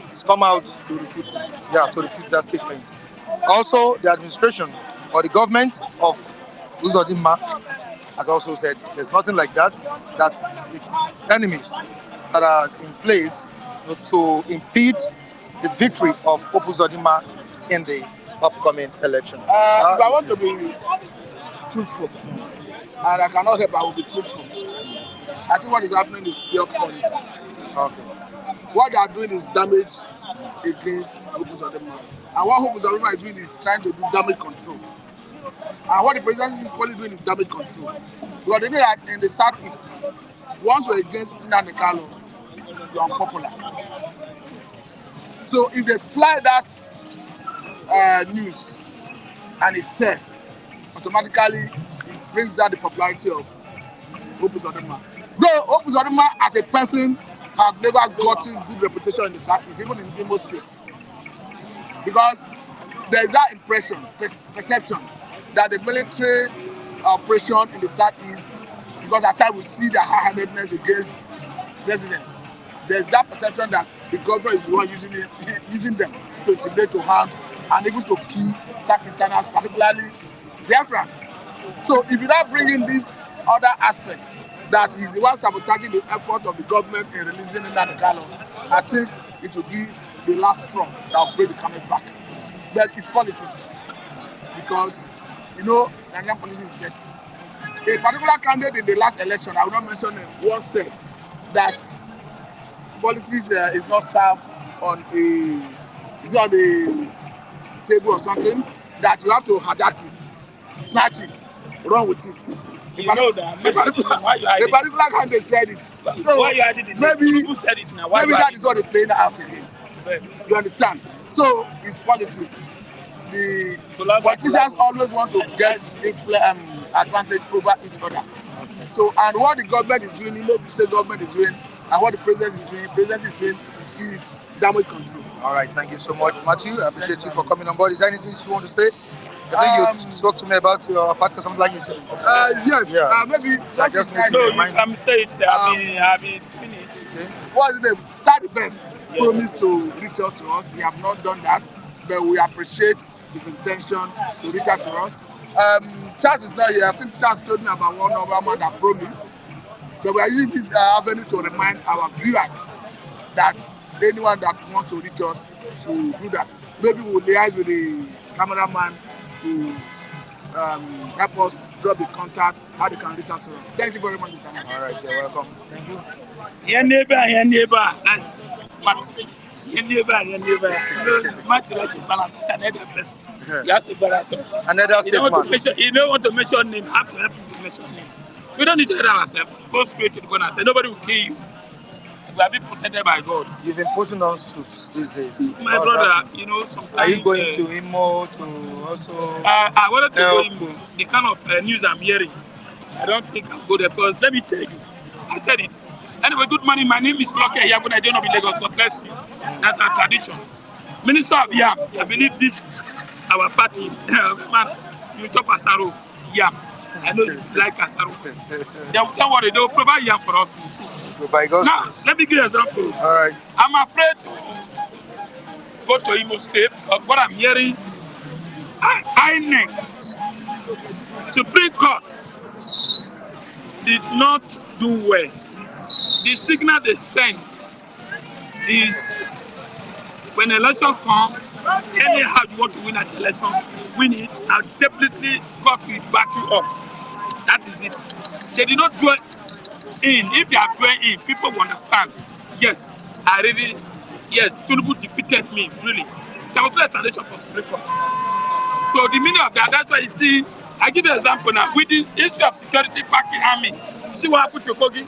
has come out to refute that statement. Also, the administration or the government of Uzodinma has also said there's nothing like that, that it's enemies that are in place to impede the victory of Uzodinma in the upcoming election. If I want to be truthful, and I cannot help, I will be truthful. I think what is happening is pure politics. Okay. What they are doing is damage against Hope Uzodinma. And what Hope Uzodinma is doing is trying to do damage control. And what the presidency is probably doing is damage control. Because they know that in the southeast, once you're against Nnamdi Kanu, you're unpopular. So if they fly that news and it's said, automatically it brings down the popularity of Hope Uzodinma. Though Hope Uzodinma as a person have never gotten good reputation in the southeast, even in Imo State. Because there's that impression, perception, that the military operation in the southeast, because at times we see the high-handedness against residents. There's that perception that the government is the one using them to intimidate, to harm, and even to kill Southeasterners, particularly Biafrans. So if you not bring in these other aspects, that is the one sabotaging the effort of the government in releasing Nnamdi Kanu, I think it will be the last straw that will break the camel's back. But it's politics, because you know Nigerian police is dead. A particular candidate in the last election, I will not mention him, once said that politics is not served on a table or something, that you have to hijack it, snatch it, run with it. You know that. The particular candidate said it. So why you added it? maybe Who said it now? Why maybe that is what they're playing out again. You understand? So it's politics. The politicians always want to get advantage over each other. So, and what the government is doing, Imo State government is doing, and what the presidency is doing is damage control. All right, thank you so much, Matthew. I appreciate you for coming on board. Is there anything you want to say? I think you spoke to me about your party or something like this. Yes, yeah. Maybe. So I just need to So you remind can say it. I've been finished. Okay. What is the start the best? Yeah. Promise to reach out to us. He have not done that, but we appreciate his intention to reach out to us. Charles is not here. I think Charles told me about one other man that promised. But we are using this avenue to remind our viewers that anyone that wants to reach us should do that. Maybe we'll liaise with the cameraman to help us drop the contact, how they can reach us. Thank you very much, Mr. Man. All right, you're welcome. Thank you. Your neighbor. That's Matt. Your neighbor. Matt like to balance. It's another person. You have to balance. Another statement. You don't want to mention name. Have to help you to mention name. We don't need to let ourselves go straight to the corner and say nobody will kill you. We are being protected by God. You've been putting on suits these days. My brother, you know, sometimes. Are you going to Imo to also? I wanted to go Imo. The kind of news I'm hearing, I don't think I'll go there, because let me tell you, I said it. Anyway, good morning. My name is Loke Yabun. I don't know Lagos. God bless you. That's our tradition. Minister of Yam, I believe this, our party, man, you talk Asaro, Yam. I know you like Asaro. Don't worry, they'll provide Yam for us. Now, let me give you an example. All right. I'm afraid to go to Imo State, but what I'm hearing, INEC, Supreme Court, did not do well. The signal they send is when election comes, anyhow you want to win an election, win it, and definitely God will back you up. That is it. They did not do it. If they are playing in, people will understand. Yes, Tinubu defeated me, really. There was no explanation for Supreme Court. So the meaning of that, that's why you see, I give you an example now. With the issue of security back in army, see what happened to Kogi?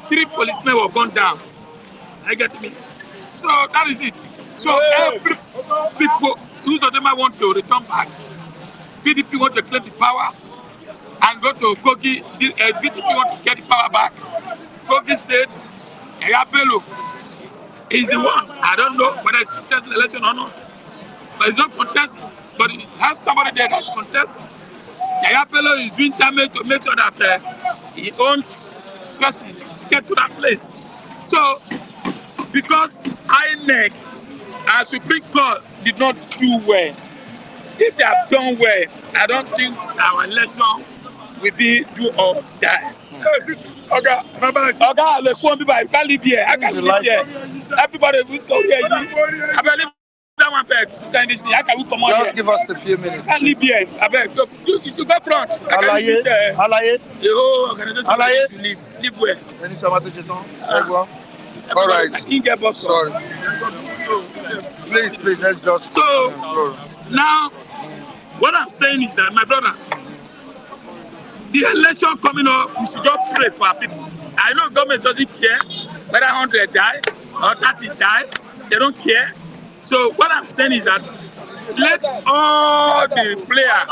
3 policemen were gunned down. I get me. So that is it. So every people, who's of them want to return back. PDP want to claim the power and go to Kogi. PDP want to get the power back. Kogi State, Ajaero is the one. I don't know whether it's contesting the election or not. But it's not contesting. But it has somebody there that's contesting. Ajaero is doing damage to make sure that he owns person get to that place. So, because INEC and Supreme Court did not do well, if they have done well, I don't think our election will be do or die. Okay, let's go. You can't live here. I can't live here. Everybody who's going here, I believe that one back. I can come on. Just give us a few minutes. I can't live here. I beg. You go front. Alaye. Live where? All right. Sorry. Please, let's just. So now, what I'm saying is that, my brother, the election coming up, we should just pray for our people. I know government doesn't care whether 100 die or 30 die. They don't care. So what I'm saying is that let all the players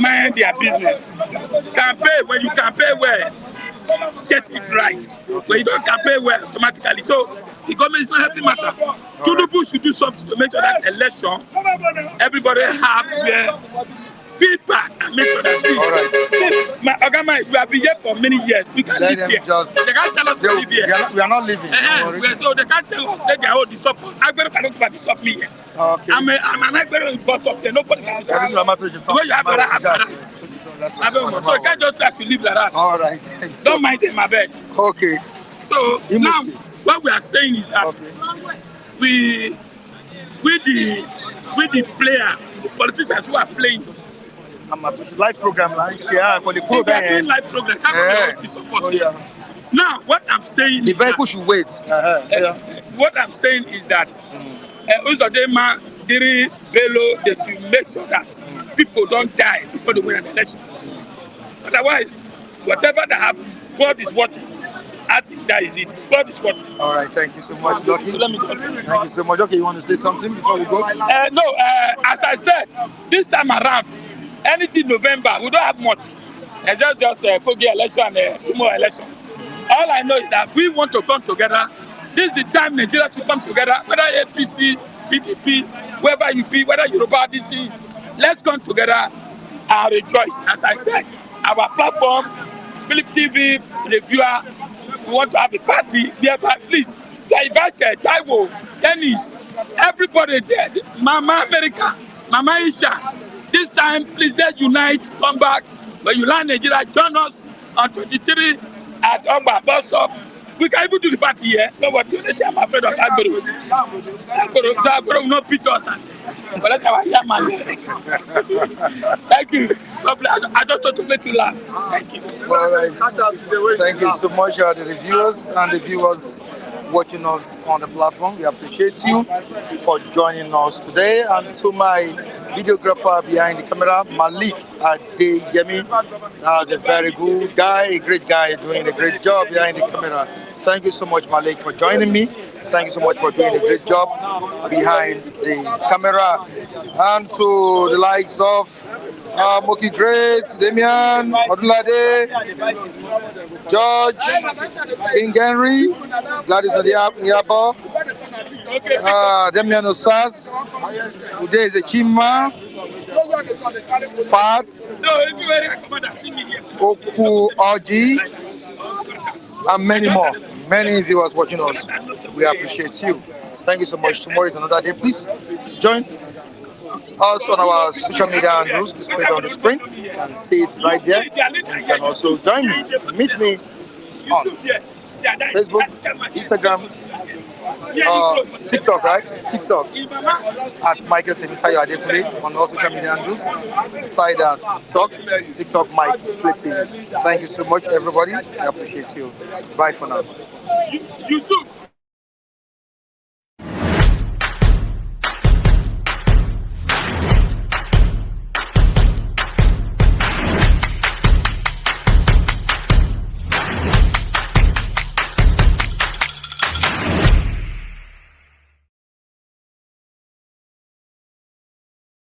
mind their business. Campaign, when you campaign well, get it right. When you don't campaign well, automatically. So the government is not helping matter. Tinubu should do something to make sure that election, everybody have feedback and make sure that my Ogama, we have been here for many years. We can't live here. They can't tell us to live here. We are not living. So they can't tell us that they are all stop us. Ajaero cannot stop me here. Okay. I'm an Ajaero bus stop here. Nobody can stop me. The way you have that. So you can't just try to live like that. All right. Don't mind them, I beg. Okay. So now, what we are saying is that we the player, the politicians who are playing. Live program, yeah, for the program. Live program. Now, what I'm saying the is vehicle should wait. What I'm saying is that Uzodema, Diri, Bello, they should make sure that people don't die before they win an election. Otherwise, whatever that happens, God is watching. I think that is it. God is watching. All right, thank you so much, Lucky. Let me continue. Thank you so much. Okay, you want to say something before we go? No, as I said, this time around, anything November, we don't have much. It's just Kogi election and Imo election. All I know is that we want to come together. This is the time Nigeria to come together, whether APC, PDP, whoever you be, whether Yoruba, DC, let's come together and rejoice. As I said, our platform, Philip TV, reviewer, we want to have a party nearby. Please, they invited Taiwo, Dennis, everybody there, Mama America, Mama Isha. This time, please, let's unite, come back. When you land Nigeria, join us on 23 at Oba bus stop. We can even do the party here. No, what do I'm afraid of Ajaero. Ajaero will not beat us. But let our young man. Thank you. I just want to make you laugh. Thank you. All right. Thank you so much, the reviewers and the viewers watching us on the platform. We appreciate you for joining us today. And to my videographer behind the camera, Malik Adeyemi. That's a very good guy, a great guy doing a great job behind the camera. Thank you so much, Malik, for joining me. Thank you so much for doing a great job behind the camera. And to the likes of Moki Great, Damian, Odulade, George, King Henry, Gladys Odiabo, Damian Osas, Ude is a Chima, Fad, Oku Oji, and many more. Many viewers watching us, we appreciate you. Thank you so much. Tomorrow is another day. Please join us on our social media handles displayed on the screen. You can see it right there. You can also join me, meet me on Facebook, Instagram, TikTok, right? TikTok at Michael Temitayo Adekunle on all social media handles. Side at TikTok Mike Flip TV. Thank you so much, everybody. I appreciate you. Bye for now. Yusuf.